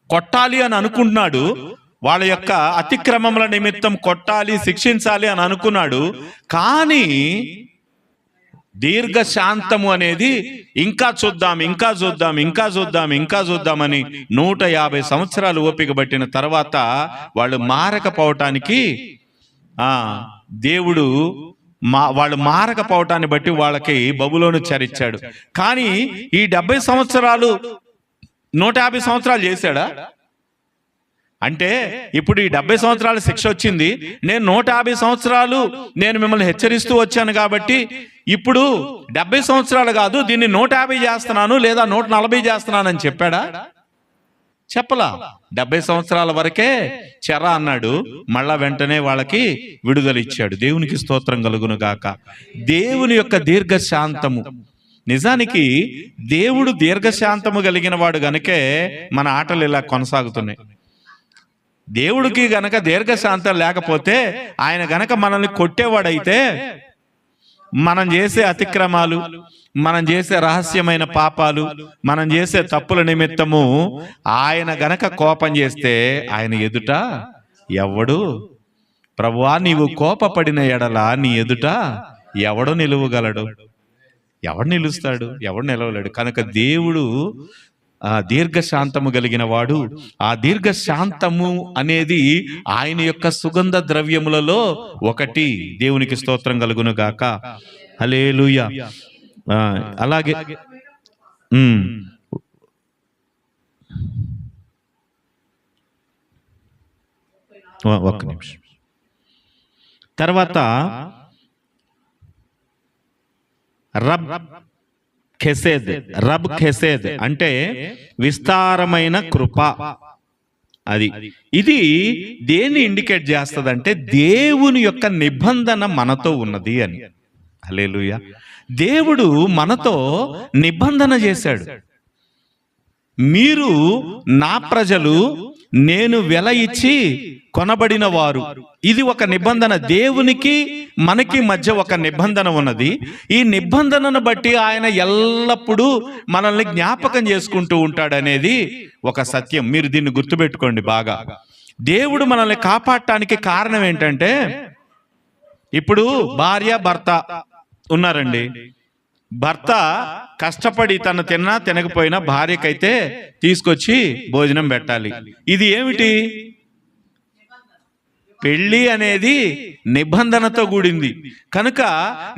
కొట్టాలి అని అనుకుంటున్నాడు, వాళ్ళ యొక్క అతిక్రమముల నిమిత్తం కొట్టాలి, శిక్షించాలి అని అనుకున్నాడు. కానీ దీర్ఘశాంతము అనేది ఇంకా చూద్దామని 150 సంవత్సరాలు ఓపిక పట్టిన తర్వాత వాళ్ళు మారకపోవటానికి దేవుడు వాళ్ళు మారకపోవటాన్ని బట్టి వాళ్ళకి బబులోను చెరిచ్చాడు. కానీ ఈ 70 సంవత్సరాలు 150 సంవత్సరాలు చేశాడా? అంటే ఇప్పుడు ఈ 70 సంవత్సరాల శిక్ష వచ్చింది, నేను 150 సంవత్సరాలు నేను మిమ్మల్ని హెచ్చరిస్తూ వచ్చాను కాబట్టి ఇప్పుడు 70 సంవత్సరాలు కాదు, దీన్ని 150 చేస్తున్నాను లేదా 140 చేస్తున్నాను అని చెప్పాడా? చెప్పలా. 70 సంవత్సరాల వరకే చెర అన్నాడు, మళ్ళా వెంటనే వాళ్ళకి విడుదల ఇచ్చాడు. దేవునికి స్తోత్రం కలుగును గాక. దేవుని యొక్క దీర్ఘశాంతము, నిజానికి దేవుడు దీర్ఘశాంతము కలిగిన వాడు గనుకే మన ఆటలు ఇలా కొనసాగుతున్నాయి. దేవుడికి గనక దీర్ఘశాంతం లేకపోతే, ఆయన గనక మనల్ని కొట్టేవాడైతే, మనం చేసే అతిక్రమాలు, మనం చేసే రహస్యమైన పాపాలు, మనం చేసే తప్పుల నిమిత్తము ఆయన గనక కోపం చేస్తే ఆయన ఎదుట ఎవడు, ప్రభువా నీవు కోపపడిన ఎడల నీ ఎదుట ఎవడు నిలువగలడు? ఎవడు నిలుస్తాడు? ఎవడు నిలవలేడు. కనుక దేవుడు దీర్ఘశాంతము కలిగిన వాడు. ఆ దీర్ఘశాంతము అనేది ఆయన యొక్క సుగంధ ద్రవ్యములలో ఒకటి. దేవునికి స్తోత్రం కలుగును గాక. హల్లెలూయా. అలాగే ఒక్క నిమిషం. తర్వాత రబ్ ఖెసేద్ అంటే విస్తారమైన కృప. ఇది దేన్ని ఇండికేట్ చేస్తుందంటే దేవుని యొక్క నిబంధన మనతో ఉన్నది అని. హల్లెలూయా. దేవుడు మనతో నిబంధన చేశాడు. మీరు నా ప్రజలు, నేను వెల ఇచ్చి కొనబడిన వారు. ఇది ఒక నిబంధన. దేవునికి మనకి మధ్య ఒక నిబంధన ఉన్నది. ఈ నిబంధనను బట్టి ఆయన ఎల్లప్పుడూ మనల్ని జ్ఞాపకం చేసుకుంటూ ఉంటాడనేది ఒక సత్యం. మీరు దీన్ని గుర్తుపెట్టుకోండి బాగా. దేవుడు మనల్ని కాపాడటానికి కారణం ఏంటంటే, ఇప్పుడు భార్య భర్త ఉన్నారండి. భర్త కష్టపడి తను తిన్నా తినకపోయినా భార్యకైతే తీసుకొచ్చి భోజనం పెట్టాలి. ఇది ఏమిటి? పెళ్లి అనేది నిబంధనతో కూడింది. కనుక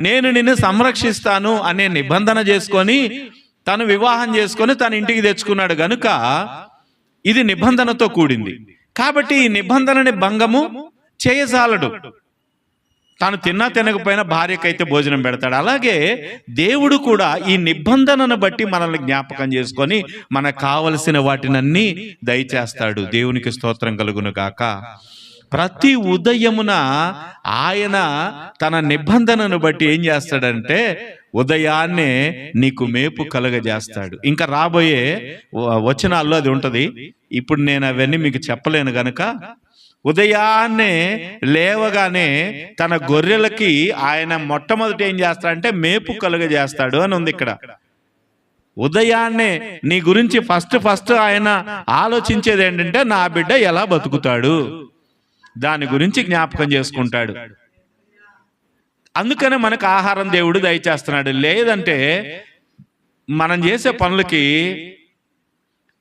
నేను నిన్ను సంరక్షిస్తాను అనే నిబంధన చేసుకొని తను వివాహం చేసుకొని తన ఇంటికి తెచ్చుకున్నాడు గనుక ఇది నిబంధనతో కూడింది. కాబట్టి ఈ నిబంధనని భంగము చేయజాలడు. తాను తిన్నా తినకపోయినా భార్యకైతే భోజనం పెడతాడు. అలాగే దేవుడు కూడా ఈ నిబంధనను బట్టి మనల్ని జ్ఞాపకం చేసుకొని మనకు కావలసిన వాటినన్నీ దయచేస్తాడు. దేవునికి స్తోత్రం కలుగును గాక. ప్రతి ఉదయమున ఆయన తన నిబంధనను బట్టి ఏం చేస్తాడంటే, ఉదయాన్నే నీకు మేపు కలుగజేస్తాడు. ఇంకా రాబోయే వచనాల్లో అది ఉంటది. ఇప్పుడు నేను అవన్నీ మీకు చెప్పలేను గనుక, ఉదయాన్నే లేవగానే తన గొర్రెలకి ఆయన మొట్టమొదటి ఏం చేస్తాడంటే మేపు కలుగజేస్తాడు అని ఉంది ఇక్కడ. ఉదయాన్నే నీ గురించి ఫస్ట్ ఆయన ఆలోచించేది ఏంటంటే, నా బిడ్డ ఎలా బతుకుతాడు, దాని గురించి జ్ఞాపకం చేసుకుంటాడు. అందుకనే మనకు ఆహారం దేవుడు దయచేస్తున్నాడు. లేదంటే మనం చేసే పనులకి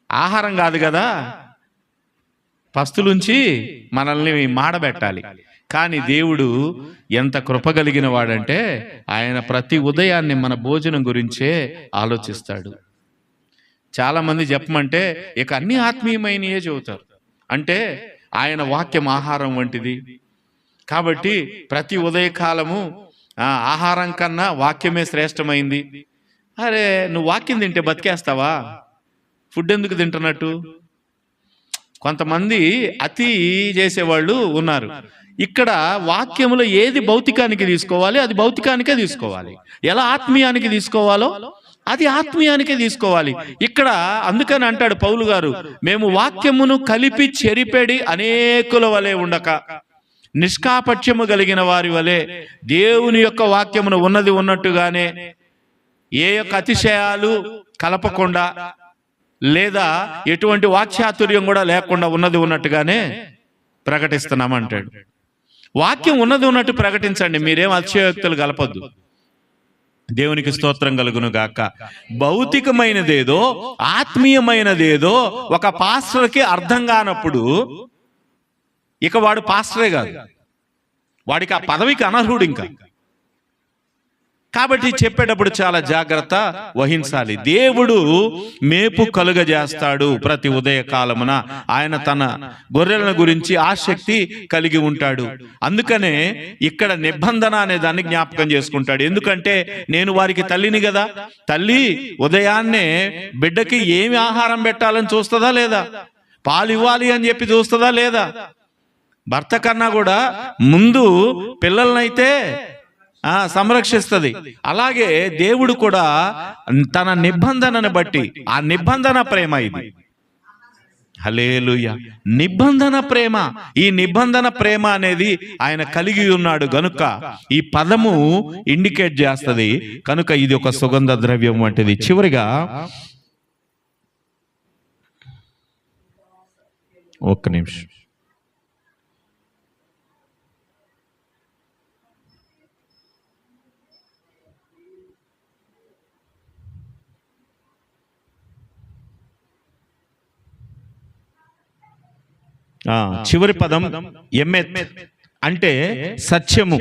ఆహారం కాదు కదా, పస్తులుంచి మనల్ని మాడబెట్టాలి. కానీ దేవుడు ఎంత కృప కలిగిన వాడంటే, ఆయన ప్రతి ఉదయాన్నే మన భోజనం గురించే ఆలోచిస్తాడు. చాలా మంది చెప్పమంటే ఇక అన్ని ఆత్మీయమైనయే చెబుతారు. అంటే ఆయన వాక్యం ఆహారం వంటిది కాబట్టి ప్రతి ఉదయకాలము ఆహారం కన్నా వాక్యమే శ్రేష్టమైంది. అరే నువ్వు వాక్యం తింటే బతికేస్తావా? ఫుడ్ ఎందుకు తింటున్నట్టు? కొంతమంది అతి చేసేవాళ్ళు ఉన్నారు. ఇక్కడ వాక్యములో ఏది భౌతికానికి తీసుకోవాలి అది భౌతికానికే తీసుకోవాలి, ఎలా ఆత్మీయానికి తీసుకోవాలో అది ఆత్మీయానికే తీసుకోవాలి. ఇక్కడ అందుకని అంటాడు పౌలు గారు, మేము వాక్యమును కలిపి చెరిపెడి అనేకుల వలె ఉండక నిష్కాపట్యము కలిగిన వారి వలె దేవుని యొక్క వాక్యమును ఉన్నది ఉన్నట్టుగానే ఏ యొక్క అతిశయాలు కలపకుండా లేదా ఎటువంటి వాక్చాతుర్యం కూడా లేకుండా ఉన్నది ఉన్నట్టుగానే ప్రకటిస్తున్నామంటాడు. వాక్యం ఉన్నది ఉన్నట్టు ప్రకటించండి, మీరేం అతిశయోక్తులు కలపొద్దు. దేవునికి స్తోత్రం కలుగును గాక. భౌతికమైనదేదో ఆత్మీయమైనదేదో ఒక పాస్టర్కి అర్థం కానప్పుడు ఇక వాడు పాస్టరే కాదు, వాడికి ఆ పదవికి అనర్హుడు. ఇంకా కాబట్టి చెప్పేటప్పుడు చాలా జాగ్రత్త వహించాలి. దేవుడు మేపు కలుగజేస్తాడు ప్రతి ఉదయ కాలమున. ఆయన తన గొర్రెల గురించి ఆసక్తి కలిగి ఉంటాడు. అందుకనే ఇక్కడ నిబంధన అనే దాన్ని జ్ఞాపకం చేసుకుంటాడు. ఎందుకంటే నేను వారికి తల్లిని కదా. తల్లి ఉదయాన్నే బిడ్డకి ఏమి ఆహారం పెట్టాలని చూస్తుందా లేదా? పాలు ఇవ్వాలి అని చెప్పి చూస్తుందా లేదా? భర్త కన్నా కూడా ముందు పిల్లలనైతే సంరక్షిస్తుంది. అలాగే దేవుడు కూడా తన నిబంధనను బట్టి, ఆ నిబంధన ప్రేమ ఇది. హల్లెలూయా. నిబంధన ప్రేమ. ఈ నిబంధన ప్రేమ అనేది ఆయన కలిగి ఉన్నాడు గనుక ఈ పదము ఇండికేట్ చేస్తుంది. కనుక ఇది ఒక సుగంధ ద్రవ్యం వంటిది. చివరిగా ఒక్క నిమిషం. చివరి పదం ఎమ్మెత్ అంటే సత్యము,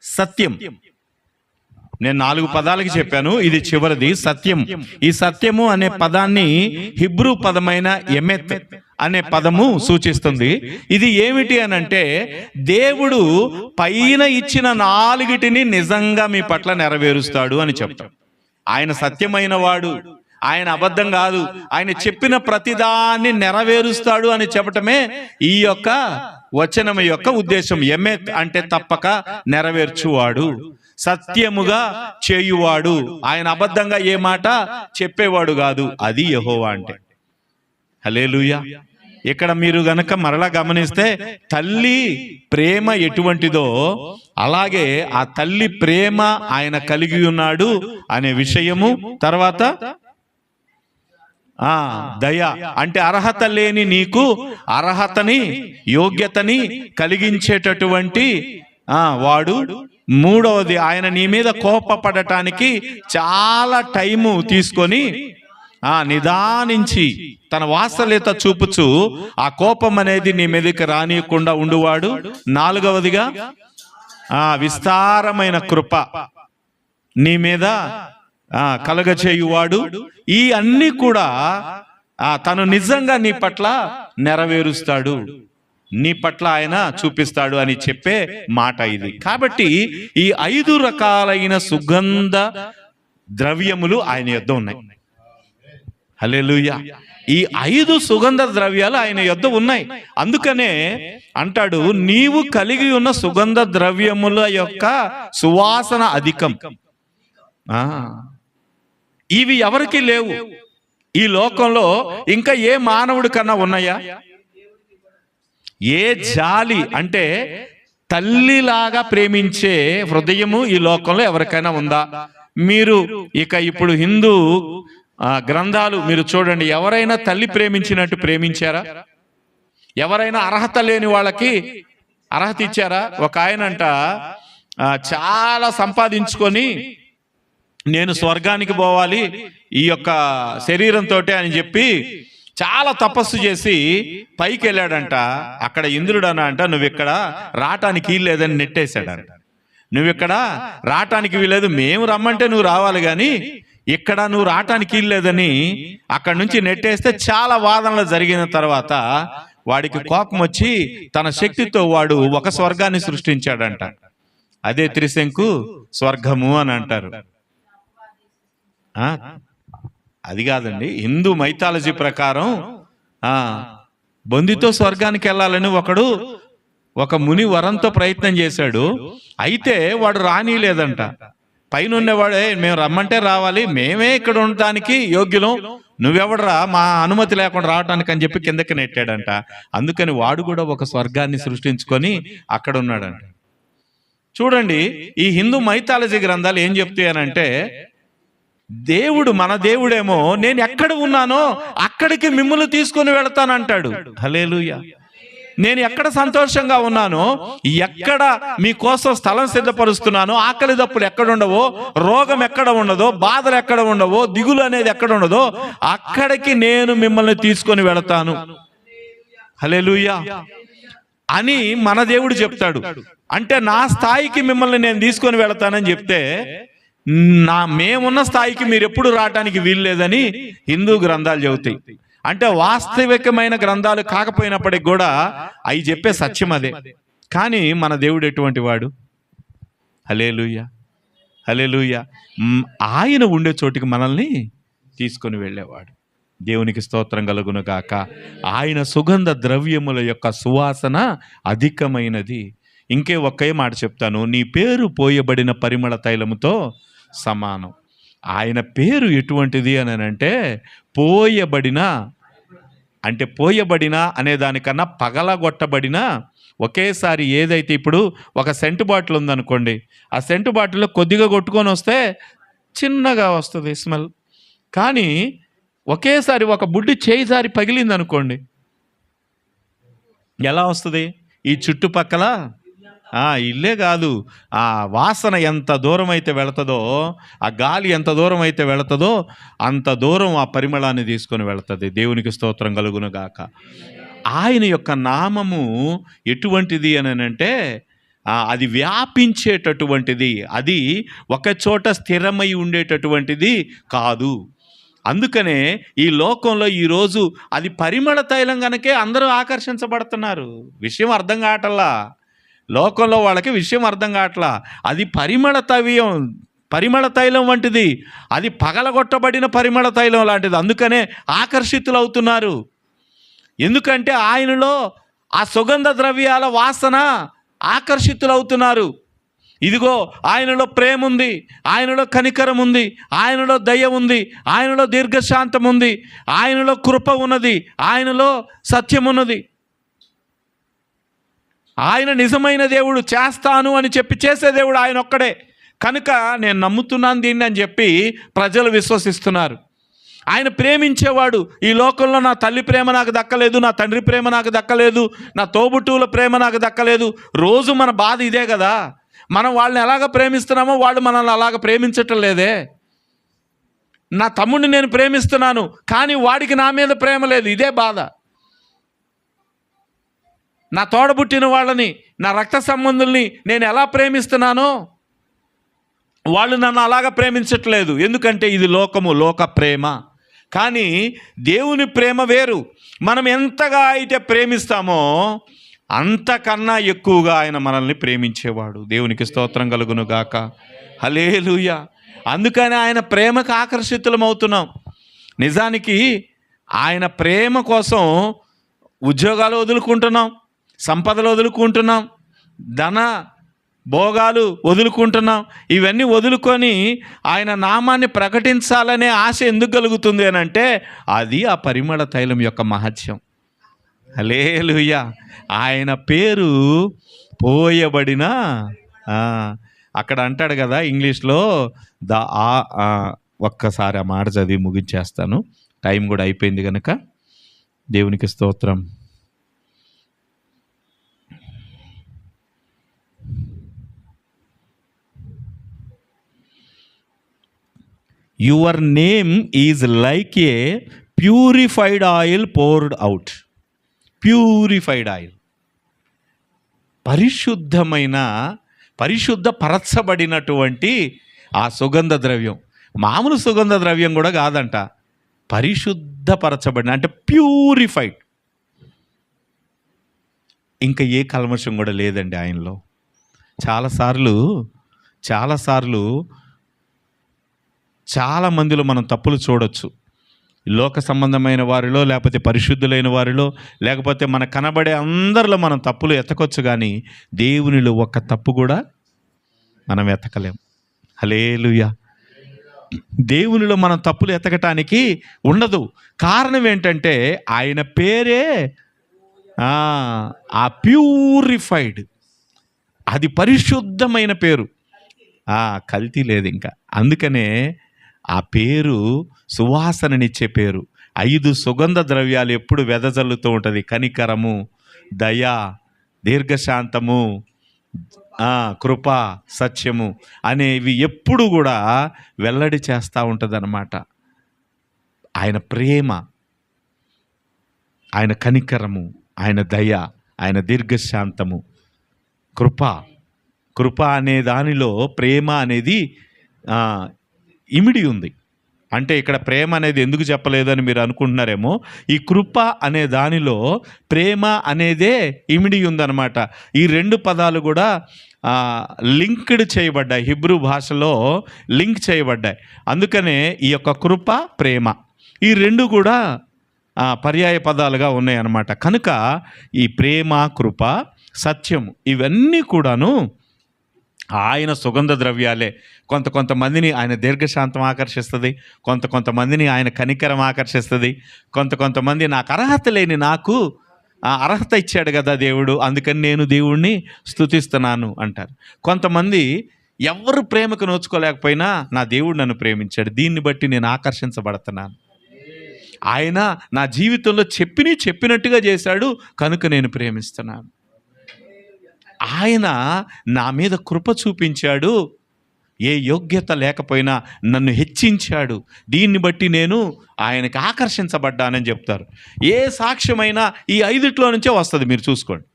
సత్యం. నేను 4 పదాలకి చెప్పాను, ఇది చివరిది సత్యం. ఈ సత్యము అనే పదాన్ని హిబ్రూ పదమైన ఎమెత్ అనే పదము సూచిస్తుంది. ఇది ఏమిటి అని అంటే, దేవుడు పైన ఇచ్చిన 4 నిజంగా మీ పట్ల నెరవేరుస్తాడు అని చెప్తాం. ఆయన సత్యమైన వాడు, ఆయన అబద్ధం కాదు, ఆయన చెప్పిన ప్రతిదాన్ని నెరవేరుస్తాడు అని చెప్పటమే ఈ యొక్క వచనం యొక్క ఉద్దేశం. ఎమెత్ అంటే తప్పక నెరవేర్చువాడు, సత్యముగా చేయువాడు. ఆయన అబద్ధంగా ఏ మాట చెప్పేవాడు కాదు. అది యెహోవా అంటే. హల్లెలూయా. ఇక్కడ మీరు గనక మరలా గమనిస్తే తల్లి ప్రేమ ఎటువంటిదో అలాగే ఆ తల్లి ప్రేమ ఆయన కలిగి ఉన్నాడు అనే విషయము. తర్వాత దయ అంటే అర్హత లేని నీకు అర్హతని, యోగ్యతని కలిగించేటటువంటి వాడు. 3వది, ఆయన నీ మీద కోపపడటానికి చాలా టైము తీసుకొని నిదానించి తన వాత్సల్యత చూపుచు ఆ కోపం అనేది నీ మీదకి రానియకుండా ఉండువాడు. 4వదిగా విస్తారమైన కృప నీ మీద కలగచేయువాడు. ఈ అన్ని కూడా తను నిజంగా నీ పట్ల నెరవేరుస్తాడు, నీ పట్ల ఆయన చూపిస్తాడు అని చెప్పే మాట ఇది. కాబట్టి ఈ 5 రకాలైన సుగంధ ద్రవ్యములు ఆయన యొద్ద ఉన్నాయి. హల్లెలూయా. ఈ 5 సుగంధ ద్రవ్యాలు ఆయన యొద్ద ఉన్నాయి. అందుకనే అంటాడు, నీవు కలిగి ఉన్న సుగంధ ద్రవ్యముల యొక్క సువాసన అధికం. ఇవి ఎవరికి లేవు ఈ లోకంలో. ఇంకా ఏ మానవుడి కన్నా ఉన్నాయా? ఏ జాలి అంటే తల్లిలాగా ప్రేమించే హృదయము ఈ లోకంలో ఎవరికైనా ఉందా? మీరు ఇప్పుడు హిందూ గ్రంథాలు మీరు చూడండి, ఎవరైనా తల్లి ప్రేమించినట్టు ప్రేమించారా? ఎవరైనా అర్హత లేని వాళ్ళకి అర్హత ఇచ్చారా? ఒక ఆయనంట చాలా సంపాదించుకొని నేను స్వర్గానికి పోవాలి ఈ యొక్క శరీరంతో అని చెప్పి చాలా తపస్సు చేసి పైకి వెళ్ళాడంట. అక్కడ ఇంద్రుడు అంట, నువ్వు ఇక్కడ రావటానికి వీల్లేదని నెట్టేశాడంట. నువ్వు ఇక్కడ రావటానికి వీల్లేదు, మేము రమ్మంటే నువ్వు రావాలి కానీ ఇక్కడ నువ్వు రావటానికి వీల్లేదని అక్కడి నుంచి నెట్టేస్తే చాలా వాదనలు జరిగిన తర్వాత వాడికి కోపం వచ్చి తన శక్తితో వాడు ఒక స్వర్గాన్ని సృష్టించాడంట. అదే త్రిశంకు స్వర్గము అని అంటారు. అది కాదండి, హిందూ మైథాలజీ ప్రకారం బొందితో స్వర్గానికి వెళ్ళాలని ఒక ముని వరంతో ప్రయత్నం చేశాడు. అయితే వాడు రానిలేదంట. పైన ఉండేవాడే, మేము రమ్మంటే రావాలి, మేమే ఇక్కడ ఉండటానికి యోగ్యులం, నువ్వెవడరా మా అనుమతి లేకుండా రావటానికి అని చెప్పి కిందకి నెట్టాడంట. అందుకని వాడు కూడా ఒక స్వర్గాన్ని సృష్టించుకొని అక్కడ ఉన్నాడంట. చూడండి, ఈ హిందూ మైథాలజీ గ్రంథాలు ఏం చెప్తాయనంటే, దేవుడు మన దేవుడేమో నేను ఎక్కడ ఉన్నానో అక్కడికి మిమ్మల్ని తీసుకొని వెళతానంటాడు. హల్లెలూయా. నేను ఎక్కడ సంతోషంగా ఉన్నానో, ఎక్కడ మీకోసం స్థలం సిద్ధపరుస్తున్నానో, ఆకలి దప్పులు ఎక్కడ ఉండవో, రోగం ఎక్కడ ఉండదో, బాధలు ఎక్కడ ఉండవో, దిగులు అనేది ఎక్కడ ఉండదో అక్కడికి నేను మిమ్మల్ని తీసుకొని వెళతాను. హల్లెలూయా. అని మన దేవుడు చెప్తాడు. అంటే నా స్థాయికి మిమ్మల్ని నేను తీసుకొని వెళతానని చెప్తే, మేమున్న స్థాయికి మీరు ఎప్పుడు రావటానికి వీల్లేదని హిందూ గ్రంథాలు చెబుతాయి. అంటే వాస్తవికమైన గ్రంథాలు కాకపోయినప్పటికి కూడా అవి చెప్పే సత్యం అదే. కానీ మన దేవుడు ఎటువంటి వాడు? హల్లెలూయా, హల్లెలూయా. ఆయన ఉండే చోటికి మనల్ని తీసుకొని వెళ్ళేవాడు. దేవునికి స్తోత్రం కలుగును గాక. ఆయన సుగంధ ద్రవ్యముల యొక్క సువాసన అధికమైనది. ఇంకే ఒకే మాట చెప్తాను, నీ పేరు పోయబడిన పరిమళ తైలముతో సమానం. ఆయన పేరు ఎటువంటిది అని అంటే, పోయబడిన అంటే పోయబడిన అనే దానికన్నా పగలగొట్టబడిన, ఒకేసారి ఏదైతే ఇప్పుడు ఒక సెంటు బాటిల్ ఉందనుకోండి, ఆ సెంటు బాటిల్లో కొద్దిగా కొట్టుకొని వస్తే చిన్నగా వస్తుంది స్మెల్. కానీ ఒకేసారి ఒక బుడ్డి చేయి జారి పగిలింది అనుకోండి, ఎలా వస్తుంది? ఈ చుట్టుపక్కల ఇల్లే కాదు, ఆ వాసన ఎంత దూరం అయితే వెళుతుందో, ఆ గాలి ఎంత దూరం అయితే వెళుతుందో అంత దూరం ఆ పరిమళాన్ని తీసుకొని వెళుతుంది. దేవునికి స్తోత్రం కలుగును గాక. ఆయన యొక్క నామము ఎటువంటిది అని అంటే, అది వ్యాపించేటటువంటిది, అది ఒక చోట స్థిరమై ఉండేటటువంటిది కాదు. అందుకనే ఈ లోకంలో ఈరోజు అది పరిమళ తైలం కనుకే అందరూ ఆకర్షించబడుతున్నారు. విషయం అర్థం కావట్లా, లోకంలో వాళ్ళకి విషయం అర్థం కావట్లా. అది పరిమళ తైలం వంటిది, అది పగలగొట్టబడిన పరిమళ తైలం లాంటిది. అందుకనే ఆకర్షితులు అవుతున్నారు. ఎందుకంటే ఆయనలో ఆ సుగంధ ద్రవ్యాల వాసన ఆకర్షితులు అవుతున్నారు. ఇదిగో ఆయనలో ప్రేమ ఉంది, ఆయనలో కనికరం ఉంది, ఆయనలో దయ ఉంది, ఆయనలో దీర్ఘశాంతం ఉంది, ఆయనలో కృప ఉన్నది, ఆయనలో సత్యం ఉన్నది. ఆయన నిజమైన దేవుడు, చేస్తాను అని చెప్పి చేసే దేవుడు ఆయన ఒక్కడే. కనుక నేను నమ్ముతున్నాను దీన్ని అని చెప్పి ప్రజలు విశ్వసిస్తున్నారు. ఆయన ప్రేమించేవాడు. ఈ లోకంలో నా తల్లి ప్రేమ నాకు దక్కలేదు, నా తండ్రి ప్రేమ నాకు దక్కలేదు, నా తోబుట్టువుల ప్రేమ నాకు దక్కలేదు. రోజు మన బాధ ఇదే కదా. మనం వాళ్ళని ఎలాగ ప్రేమిస్తున్నామో వాళ్ళు మనల్ని అలాగ ప్రేమించటం లేదే. నా తమ్ముడిని నేను ప్రేమిస్తున్నాను, కానీ వాడికి నా మీద ప్రేమ లేదు, ఇదే బాధ. నా తోడబుట్టిన వాళ్ళని, నా రక్త సంబంధుల్ని నేను ఎలా ప్రేమిస్తున్నానో వాళ్ళు నన్ను అలాగ ప్రేమించట్లేదు. ఎందుకంటే ఇది లోకము, లోక ప్రేమ. కానీ దేవుని ప్రేమ వేరు. మనం ఎంతగా అయితే ప్రేమిస్తామో అంతకన్నా ఎక్కువగా ఆయన మనల్ని ప్రేమించేవాడు. దేవునికి స్తోత్రం కలుగును గాక. హల్లెలూయా. అందుకని ఆయన ప్రేమకు ఆకర్షితులం అవుతున్నాం. నిజానికి ఆయన ప్రేమ కోసం ఉద్యోగాలు వదులుకుంటున్నాం, సంపదలు వదులుకుంటున్నాం, ధన భోగాలు వదులుకుంటున్నాం. ఇవన్నీ వదులుకొని ఆయన నామాన్ని ప్రకటించాలనే ఆశ ఎందుకు కలుగుతుంది అని అంటే, అది ఆ పరిమళ తైలం యొక్క మహత్యం. హల్లెలూయా. ఆయన పేరు పోయబడిన, అక్కడ అంటాడు కదా ఇంగ్లీష్లో ఒక్కసారి ఆ మాట చదివి ముగించేస్తాను, టైం కూడా అయిపోయింది కనుక. దేవునికి స్తోత్రం. Your name is like a purified oil poured out. Purified oil, పరిశుద్ధపరచబడినటువంటి ఆ సుగంధ ద్రవ్యం. మామూలు సుగంధ ద్రవ్యం కూడా కాదంట, పరిశుద్ధపరచబడిన అంటే ప్యూరిఫైడ్. ఇంకా ఏ కల్మషం కూడా లేదండి ఆయనలో. చాలాసార్లు చాలా మందిలో మనం తప్పులు చూడొచ్చు. లోక సంబంధమైన వారిలో, లేకపోతే పరిశుద్ధులైన వారిలో, లేకపోతే మన కనబడే అందరిలో మనం తప్పులు ఎతకొచ్చు. కానీ దేవునిలో ఒక్క తప్పు కూడా మనం ఎతకలేం. హల్లెలూయా. దేవునిలో మనం తప్పులు ఎతకటానికి ఉండదు. కారణం ఏంటంటే ఆయన పేరే ఆ ప్యూరిఫైడ్, అది పరిశుద్ధమైన పేరు, కల్తీ లేదు ఇంకా. అందుకనే ఆ పేరు సువాసననిచ్చే పేరు. 5 సుగంధ ద్రవ్యాలు ఎప్పుడు వెదజల్లుతూ ఉంటుంది. కనికరము, దయ, దీర్ఘశాంతము, కృప, సత్యము అనేవి ఎప్పుడు కూడా వెల్లడి చేస్తూ ఉంటుంది అన్నమాట. ఆయన ప్రేమ, ఆయన కనికరము, ఆయన దయ, ఆయన దీర్ఘశాంతము. కృప అనే దానిలో ప్రేమ అనేది ఇమిడి ఉంది. అంటే ఇక్కడ ప్రేమ అనేది ఎందుకు చెప్పలేదని మీరు అనుకుంటున్నారేమో. ఈ కృప అనే దానిలో ప్రేమ అనేదే ఇమిడి ఉందన్నమాట. ఈ రెండు పదాలు కూడా లింక్డ్ చేయబడ్డాయి, హిబ్రూ భాషలో లింక్ చేయబడ్డాయి. అందుకనే ఈ యొక్క కృప, ప్రేమ ఈ రెండు కూడా పర్యాయ పదాలుగా ఉన్నాయి అన్నమాట. కనుక ఈ ప్రేమ, కృప, సత్యము ఇవన్నీ కూడాను ఆయన సుగంధ ద్రవ్యాలే. కొంతమందిని ఆయన దీర్ఘశాంతం ఆకర్షిస్తుంది, కొంతమందిని ఆయన కనికరం ఆకర్షిస్తుంది, కొంతమంది నాకు అర్హత లేని నాకు అర్హత ఇచ్చాడు కదా దేవుడు, అందుకని నేను దేవుణ్ణి స్తుతిస్తున్నాను అంటారు. కొంతమంది ఎవరు ప్రేమకు నోచుకోలేకపోయినా నా దేవుడు నన్ను ప్రేమించాడు, దీన్ని బట్టి నేను ఆకర్షించబడుతున్నాను, ఆయన నా జీవితంలో చెప్పినట్టుగా చేశాడు కనుక నేను ప్రేమిస్తున్నాను, ఆయన నా మీద కృప చూపించాడు, ఏ యోగ్యత లేకపోయినా నన్ను హెచ్చించాడు, దీన్ని బట్టి నేను ఆయనకి ఆకర్షించబడ్డానని చెప్తారు. ఏ సాక్ష్యమైనా ఈ 5 నుంచే వస్తుంది, మీరు చూసుకోండి.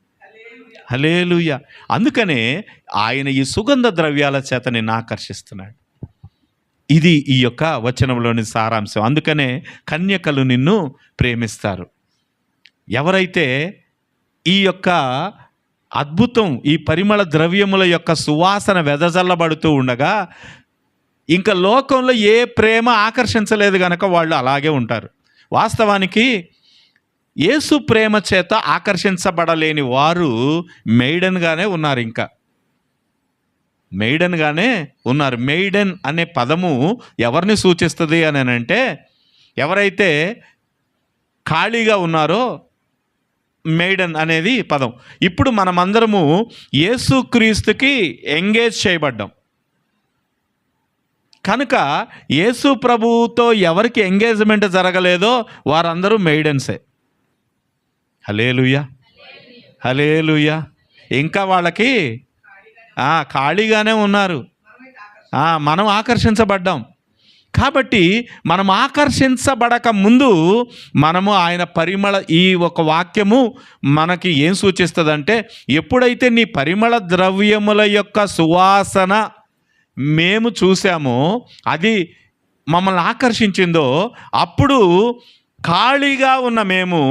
హల్లెలూయా. అందుకనే ఆయన ఈ సుగంధ ద్రవ్యాల చేత నిన్ను ఆకర్షిస్తున్నాడు. ఇది ఈ యొక్క వచనంలోని సారాంశం. అందుకనే కన్యకలు నిన్ను ప్రేమిస్తారు. ఎవరైతే ఈ యొక్క అద్భుతం, ఈ పరిమళ ద్రవ్యముల యొక్క సువాసన వెదజల్లబడుతూ ఉండగా ఇంకా లోకంలో ఏ ప్రేమ ఆకర్షించలేదు కనుక వాళ్ళు అలాగే ఉంటారు. వాస్తవానికి యేసు ప్రేమ చేత ఆకర్షించబడలేని వారు మెయిడన్గానే ఉన్నారు, ఇంకా మెయిడన్గానే ఉన్నారు. మెయిడన్ అనే పదము ఎవరిని సూచిస్తుంది అని అంటే, ఎవరైతే ఖాళీగా ఉన్నారో మెయిడన్ అనేది పదం. ఇప్పుడు మనమందరము యేసుక్రీస్తుకి ఎంగేజ్ చేయబడ్డాం కనుక యేసు ప్రభువుతో ఎవరికి ఎంగేజ్మెంట్ జరగలేదో వారందరూ మెయిడన్సే. హల్లెలూయా, హల్లెలూయా. ఇంకా వాళ్ళకి ఖాళీగానే ఉన్నారు. మనం ఆకర్షించబడ్డాం కాబట్టి మనం ఆకర్షించబడక ముందు మనము ఆయన పరిమళ, ఈ ఒక వాక్యము మనకి ఏం సూచిస్తుందంటే, ఎప్పుడైతే నీ పరిమళ ద్రవ్యముల యొక్క సువాసన మేము చూసామో, అది మమ్మల్ని ఆకర్షించిందో, అప్పుడు ఖాళీగా ఉన్న మేము,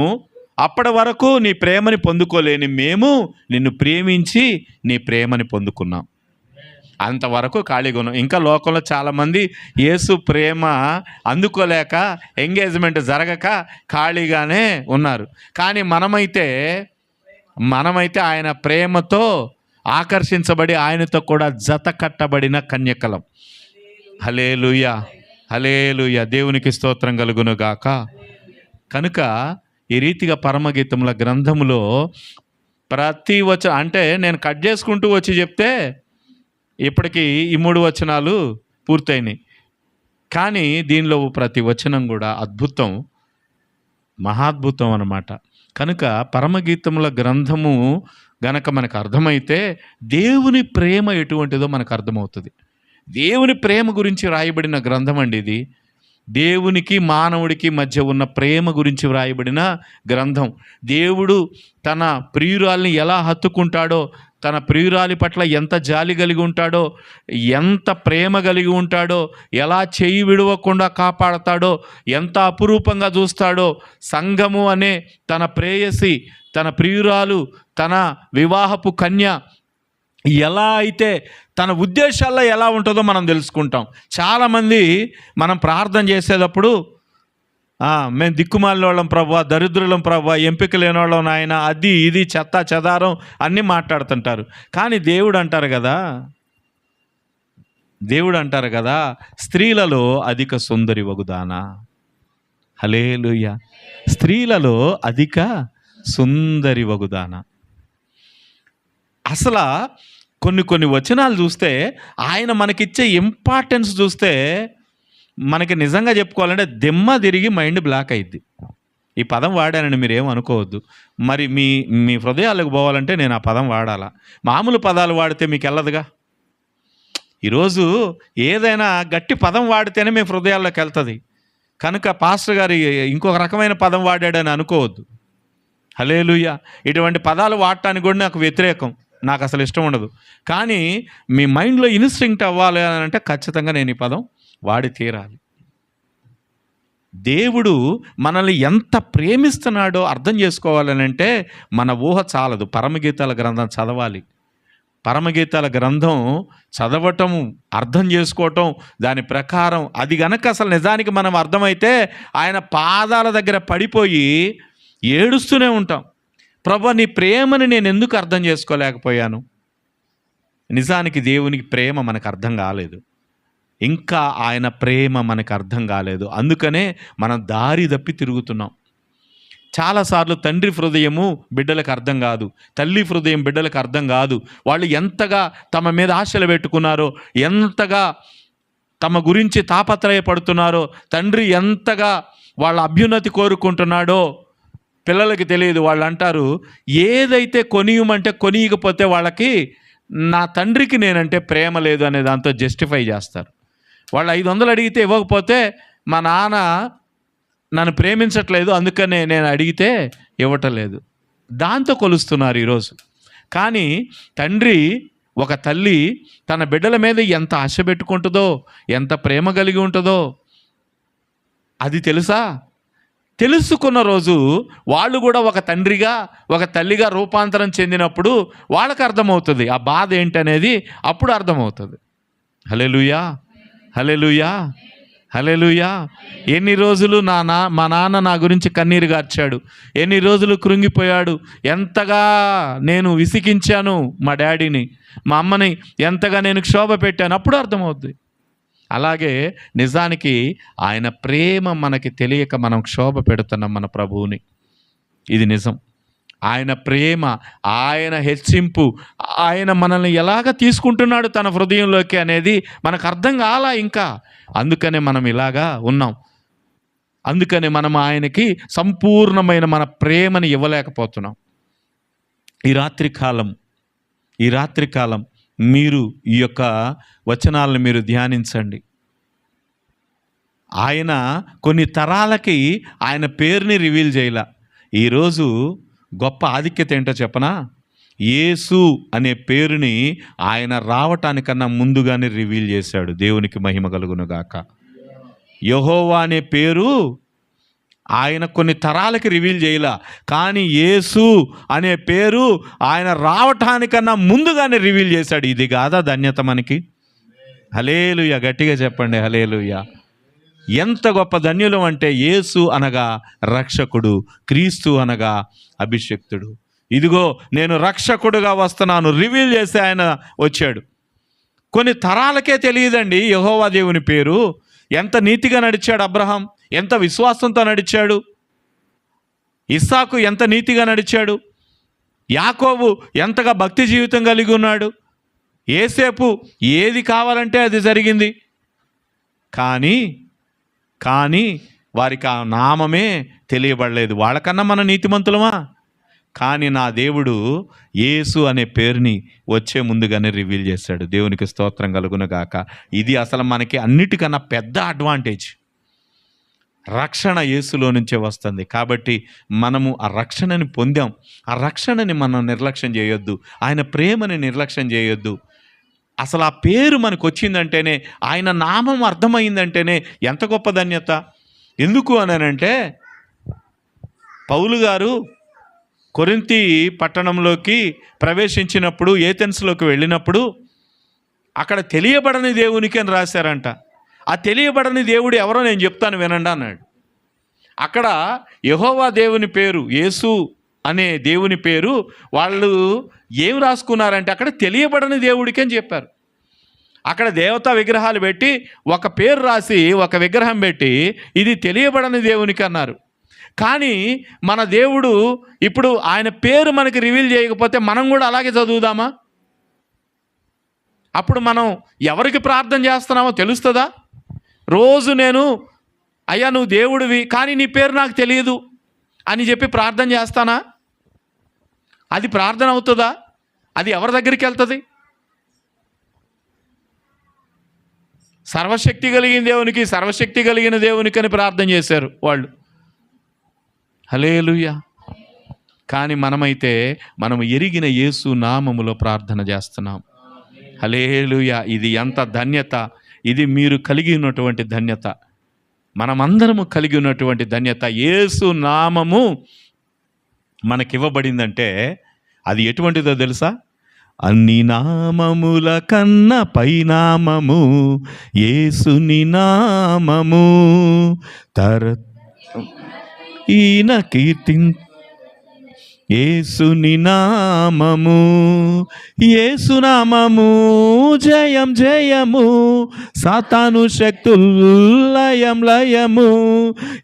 అప్పటి వరకు నీ ప్రేమని పొందుకోలేని మేము నిన్ను ప్రేమించి నీ ప్రేమని పొందుకున్నాం. అంతవరకు ఖాళీగా ఉన్నాం. ఇంకా లోకంలో చాలామంది యేసు ప్రేమ అందుకోలేక, ఎంగేజ్మెంట్ జరగక ఖాళీగానే ఉన్నారు. కానీ మనమైతే ఆయన ప్రేమతో ఆకర్షించబడి ఆయనతో కూడా జత కట్టబడిన కన్యకలం. హల్లెలూయా, హల్లెలూయా. దేవునికి స్తోత్రం కలుగును గాక. కనుక ఈ రీతిగా పరమగీతముల గ్రంథములో ప్రతి అంటే నేను కట్ చేసుకుంటూ వచ్చి చెప్తే ఇప్పటికీ ఈ 3 వచనాలు పూర్తయినాయి. కానీ దీనిలో ప్రతి వచనం కూడా అద్భుతం, మహాద్భుతం అన్నమాట. కనుక పరమగీతముల గ్రంథము గనక మనకు అర్థమైతే దేవుని ప్రేమ ఎటువంటిదో మనకు అర్థమవుతుంది. దేవుని ప్రేమ గురించి రాయబడిన గ్రంథం అండి ఇది. దేవునికి మానవుడికి మధ్య ఉన్న ప్రేమ గురించి వ్రాయబడిన గ్రంథం. దేవుడు తన ప్రియురాల్ని ఎలా హత్తుకుంటాడో, తన ప్రియురాలి పట్ల ఎంత జాలి కలిగి ఉంటాడో, ఎంత ప్రేమ కలిగి ఉంటాడో, ఎలా చేయి విడవకుండా కాపాడతాడో, ఎంత అపురూపంగా చూస్తాడో, సంఘము అనే తన ప్రేయసి, తన ప్రియురాలు, తన వివాహపు కన్య ఎలా అయితే తన ఉద్దేశాల్లో ఎలా ఉంటుందో మనం తెలుసుకుంటాం. చాలామంది మనం ప్రార్థన చేసేటప్పుడు మేము దిక్కుమాలిన వాళ్ళం ప్రభువా, దరిద్రులం ప్రభువా, ఎంపిక లేని వాళ్ళం నాయన, అది ఇది చెత్త చెదారం అన్నీ మాట్లాడుతుంటారు. కానీ దేవుడు అంటారు కదా, స్త్రీలలో అధిక సుందరి వగుదానా. హల్లెలూయా. స్త్రీలలో అధిక సుందరి వగుదానా. అసలు కొన్ని వచనాలు చూస్తే, ఆయన మనకిచ్చే ఇంపార్టెన్స్ చూస్తే, మనకి నిజంగా చెప్పుకోవాలంటే దిమ్మ తిరిగి మైండ్ బ్లాక్ అయింది. ఈ పదం వాడానని మీరేం అనుకోవద్దు. మరి మీ హృదయాలకు పోవాలంటే నేను ఆ పదం వాడాలా? మామూలు పదాలు వాడితే మీకు వెళ్ళదుగా. ఈరోజు ఏదైనా గట్టి పదం వాడితేనే మీ హృదయాల్లోకి వెళ్తుంది. కనుక పాస్టర్ గారు ఇంకొక రకమైన పదం వాడాడని అనుకోవద్దు. హల్లెలూయా. ఇటువంటి పదాలు వాడటానికి కూడా నాకు వ్యతిరేకం, నాకు అసలు ఇష్టం ఉండదు. కానీ మీ మైండ్లో ఇన్స్టింక్ట్ అవ్వాలి అని అంటే ఖచ్చితంగా నేను ఈ పదం వాడి తీరాలి. దేవుడు మనల్ని ఎంత ప్రేమిస్తున్నాడో అర్థం చేసుకోవాలని అంటే మన ఊహ చాలదు. పరమగీతాల గ్రంథం చదవాలి. పరమగీతాల గ్రంథం చదవటం, అర్థం చేసుకోవటం, దాని ప్రకారం అది గనక అసలు నిజానికి మనం అర్థమైతే ఆయన పాదాల దగ్గర పడిపోయి ఏడుస్తూనే ఉంటాం. ప్రభు, నీ ప్రేమని నేను ఎందుకు అర్థం చేసుకోలేకపోయాను? నిజానికి దేవునికి ప్రేమ మనకు అర్థం కాలేదు, ఇంకా ఆయన ప్రేమ మనకు అర్థం కాలేదు. అందుకనే మనం దారి తప్పి తిరుగుతున్నాం. చాలాసార్లు తండ్రి హృదయము బిడ్డలకు అర్థం కాదు, తల్లి హృదయం బిడ్డలకు అర్థం కాదు. వాళ్ళు ఎంతగా తమ మీద ఆశలు పెట్టుకున్నారో, ఎంతగా తమ గురించి తాపత్రయపడుతున్నారో, తండ్రి ఎంతగా వాళ్ళ అభ్యున్నతి కోరుకుంటున్నాడో పిల్లలకి తెలియదు. వాళ్ళు అంటారు, ఏదైతే కొనియమంటే కొనియకపోతే వాళ్ళకి నా తండ్రికి నేనంటే ప్రేమ లేదు అనే దాంతో జస్టిఫై చేస్తారు. వాళ్ళు 500 అడిగితే ఇవ్వకపోతే మా నాన్న నన్ను ప్రేమించట్లేదు, అందుకనే నేను అడిగితే ఇవ్వటలేదు, దాంతో కొలుస్తున్నారు ఈరోజు. కానీ తండ్రి, ఒక తల్లి తన బిడ్డల మీద ఎంత ఆశ పెట్టుకుంటుందో, ఎంత ప్రేమ కలిగి ఉంటుందో అది తెలుసా? తెలుసుకున్న రోజు వాళ్ళు కూడా ఒక తండ్రిగా ఒక తల్లిగా రూపాంతరం చెందినప్పుడు వాళ్ళకి అర్థమవుతుంది ఆ బాధ ఏంటనేది, అప్పుడు అర్థమవుతుంది. హల్లెలూయా, హల్లెలూయా, హల్లెలూయా. ఎన్ని రోజులు మా నాన్న నా గురించి కన్నీరు గార్చాడు, ఎన్ని రోజులు కృంగిపోయాడు, ఎంతగా నేను విసిగించాను మా డాడీని, మా అమ్మని ఎంతగా నేను క్షోభ పెట్టాను, అప్పుడు అర్థమవుతుంది. అలాగే నిజానికి ఆయన ప్రేమ మనకి తెలియక మనం క్షోభ పెడుతున్నాం మన ప్రభువుని. ఇది నిజం. ఆయన ప్రేమ, ఆయన హెచ్చింపు, ఆయన మనల్ని ఎలాగ తీసుకుంటున్నాడు తన హృదయంలోకి అనేది మనకు అర్థం కాలా ఇంకా. అందుకనే మనం ఇలాగా ఉన్నాం. అందుకనే మనం ఆయనకి సంపూర్ణమైన మన ప్రేమని ఇవ్వలేకపోతున్నాం. ఈ రాత్రికాలం మీరు ఈ యొక్క వచనాలను మీరు ధ్యానించండి. ఆయన కొన్ని తరాలకి ఆయన పేరుని రివీల్ చేయలా. ఈరోజు గొప్ప ఆధిక్యత ఏంటో చెప్పనా? యేసు అనే పేరుని ఆయన రావటానికన్నా ముందుగానే రివీల్ చేశాడు. దేవునికి మహిమ కలుగునుగాక. యెహోవా అనే పేరు ఆయన కొన్ని తరాలకి రివీల్ చేయలా, కానీ యేసు అనే పేరు ఆయన రావటానికన్నా ముందుగానే రివీల్ చేశాడు. ఇది కాదా ధన్యత మనకి? హల్లెలూయా, గట్టిగా చెప్పండి హల్లెలూయా. ఎంత గొప్ప ధన్యులం అంటే, యేసు అనగా రక్షకుడు, క్రీస్తు అనగా అభిషిక్తుడు. ఇదిగో నేను రక్షకుడుగా వస్తున్నాను రివీల్ చేసి ఆయన వచ్చాడు. కొన్ని తరాలకే తెలియదండి యెహోవా దేవుని పేరు. ఎంత నీతిగా నడిచాడు అబ్రహాం, ఎంత విశ్వాసంతో నడిచాడు. ఇస్సాకు ఎంత నీతిగా నడిచాడు. యాకోబు ఎంతగా భక్తి జీవితం కలిగి ఉన్నాడు. యేసేపు ఏది కావాలంటే అది జరిగింది. కానీ వారికి ఆ నామమే తెలియబడలేదు. వాళ్ళకన్నా మన నీతిమంతులమా? కానీ నా దేవుడు యేసు అనే పేరుని వచ్చే ముందుగానే రివీల్ చేశాడు. దేవునికి స్తోత్రం కలుగునుగాక. ఇది అసలు మనకి అన్నిటికన్నా పెద్ద అడ్వాంటేజ్. రక్షణ యేసులో నుంచే వస్తుంది. కాబట్టి మనము ఆ రక్షణని పొందాం. ఆ రక్షణని మనం నిర్లక్ష్యం చేయొద్దు, ఆయన ప్రేమని నిర్లక్ష్యం చేయొద్దు. అసలు ఆ పేరు మనకు వచ్చిందంటేనే, ఆయన నామం అర్థమైందంటేనే ఎంత గొప్ప ధన్యత. ఎందుకు అనంటే, పౌలు గారు కొరింథీ పట్టణంలోకి ప్రవేశించినప్పుడు, ఏథెన్స్లోకి వెళ్ళినప్పుడు అక్కడ తెలియబడని దేవునికి అని రాశారంట. ఆ తెలియబడని దేవుడు ఎవరో నేను చెప్తాను వినండి అన్నాడు. అక్కడ యెహోవా దేవుని పేరు, యేసు అనే దేవుని పేరు వాళ్ళు ఏం రాసుకున్నారంటే అక్కడ తెలియబడని దేవుడికి అని చెప్పారు. అక్కడ దేవతా విగ్రహాలు పెట్టి ఒక పేరు రాసి ఒక విగ్రహం పెట్టి ఇది తెలియబడని దేవునికి అన్నారు. కానీ మన దేవుడు ఇప్పుడు ఆయన పేరు మనకి రివీల్ చేయకపోతే మనం కూడా అలాగే చదువుదామా? అప్పుడు మనం ఎవరికి ప్రార్థన చేస్తున్నామో తెలుస్తుందా? రోజు నేను అయ్యా నువ్వు దేవుడివి కానీ నీ పేరు నాకు తెలియదు అని చెప్పి ప్రార్థన చేస్తానా? అది ప్రార్థన అవుతుందా? అది ఎవరి దగ్గరికి వెళ్తుంది? సర్వశక్తి కలిగిన దేవునికి, సర్వశక్తి కలిగిన దేవునికి అని ప్రార్థన చేశారు వాళ్ళు. హల్లెలూయా. కానీ మనం ఎరిగిన యేసు నామములో ప్రార్థన చేస్తున్నాం. హల్లెలూయా. ఇది ఎంత ధన్యత! ఇది మీరు కలిగి ఉన్నటువంటి ధన్యత, మనమందరము కలిగి ఉన్నటువంటి ధన్యత. యేసు నామము మనకివ్వబడిందంటే అది ఎటువంటిదో తెలుసా? అన్ని నామముల కన్న పైనామము యేసుని నామము. ఈయన యేసుని నామము, యేసునామము జయం జయము, సాతాను శక్తులయం లయము.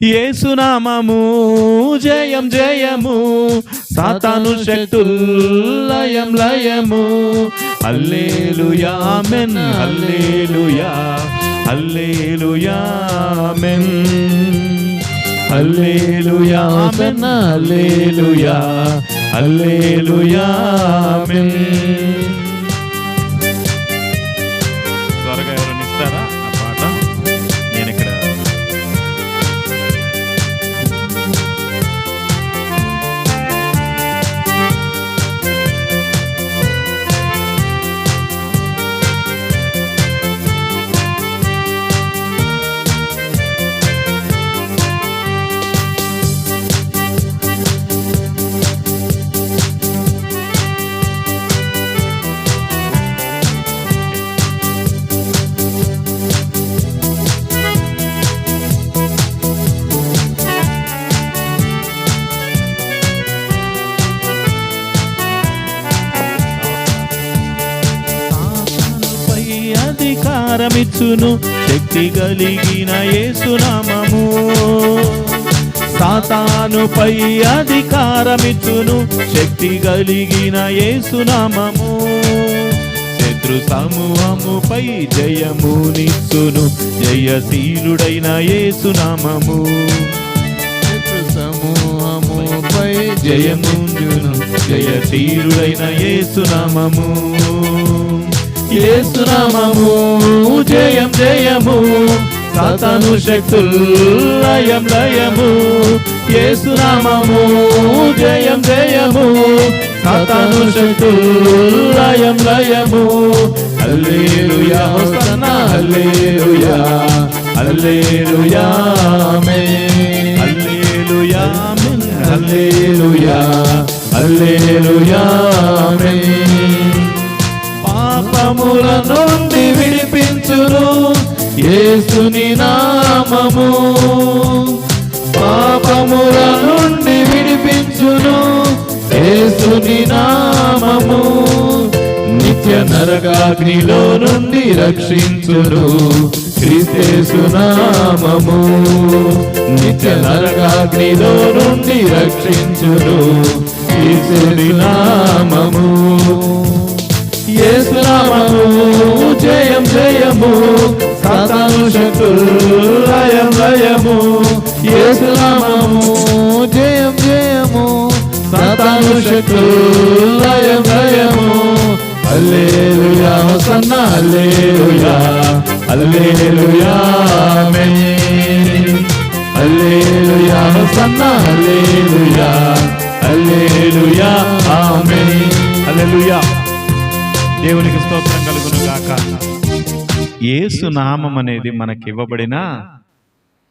యేసునామము జయం జయము, సాతాను శక్తులయం లయము. హల్లెలూయా ఆమేన్, హల్లెలూయా, హల్లెలూయా ఆమేన్, హల్లెలూయా ఆమేన్, హల్లెలూయా, హల్లెలూయా ఆమేన్. త్వరగా ఎవరైనా ఇస్తారా ఆ పాట? నేను ఇక్కడ అధికారమిచ్చును శక్తి కలిగిన యేసునామము. సాతానుపై అధికారమిచ్చును శక్తి కలిగిన యేసునామము. శత్రు సమూహముపై జయమునిచ్చును జయశీలుడైన యేసునామము. శత్రు సమూహముపై జయముందును జయశీలుడైన యేసునామము. యేసునామము జయం జయము, సాతాను శక్తులయం లయము. యేసునామము జయం జయము, సాతాను శక్తులయం లయము. హల్లెలూయా హోసన్నా, హల్లెలూయా, హల్లెలూయా ఆమేన్, హల్లెలూయా ఆమేన్, హల్లెలూయా, హల్లెలూయా ఆమేన్. పాపముల నుండి విడిపించును యేసుని నామము. పాపముల నుండి విడిపించును యేసుని నామము. నిత్య నరకాగ్నిలో నుండి రక్షించును క్రీస్తు నామము. నిత్య నరకాగ్నిలో నుండి రక్షించును క్రీస్తు నామము. యేసునామము జయం జయము, సాతాను శక్తులయం లయము. యేసునామము జయం జయము, సాతాను శక్తులయం లయము. హల్లెలూయా హోసన్నా, హల్లెలూయా, హల్లెలూయా ఆమేన్, హల్లెలూయా హోసన్నా, హల్లెలూయా, హల్లెలూయా ఆమేన్. హల్లెలూయా. దేవునికి స్తోత్రం కలుగును గాక. యేసు నామం అనేది మనకి ఇవ్వబడిన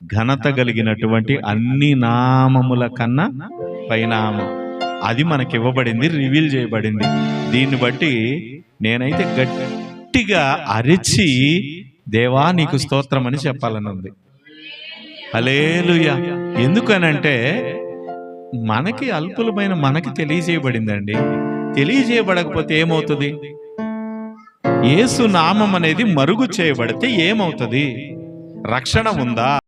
ఘనత కలిగినటువంటి అన్ని నామముల కన్నా పైనామం. అది మనకి ఇవ్వబడింది, రివీల్ చేయబడింది. దీన్ని బట్టి నేనైతే గట్టిగా అరిచి దేవా నీకు స్తోత్రం అని చెప్పాలని ఉంది. హల్లెలూయా. ఎందుకనంటే మనకి అల్పులమైన మనకి తెలియజేయబడిందండి. తెలియజేయబడకపోతే ఏమవుతుంది? యేసు నామం అనేది మరుగు చేయబడితే ఏమవుతుంది? రక్షణ ఉందా?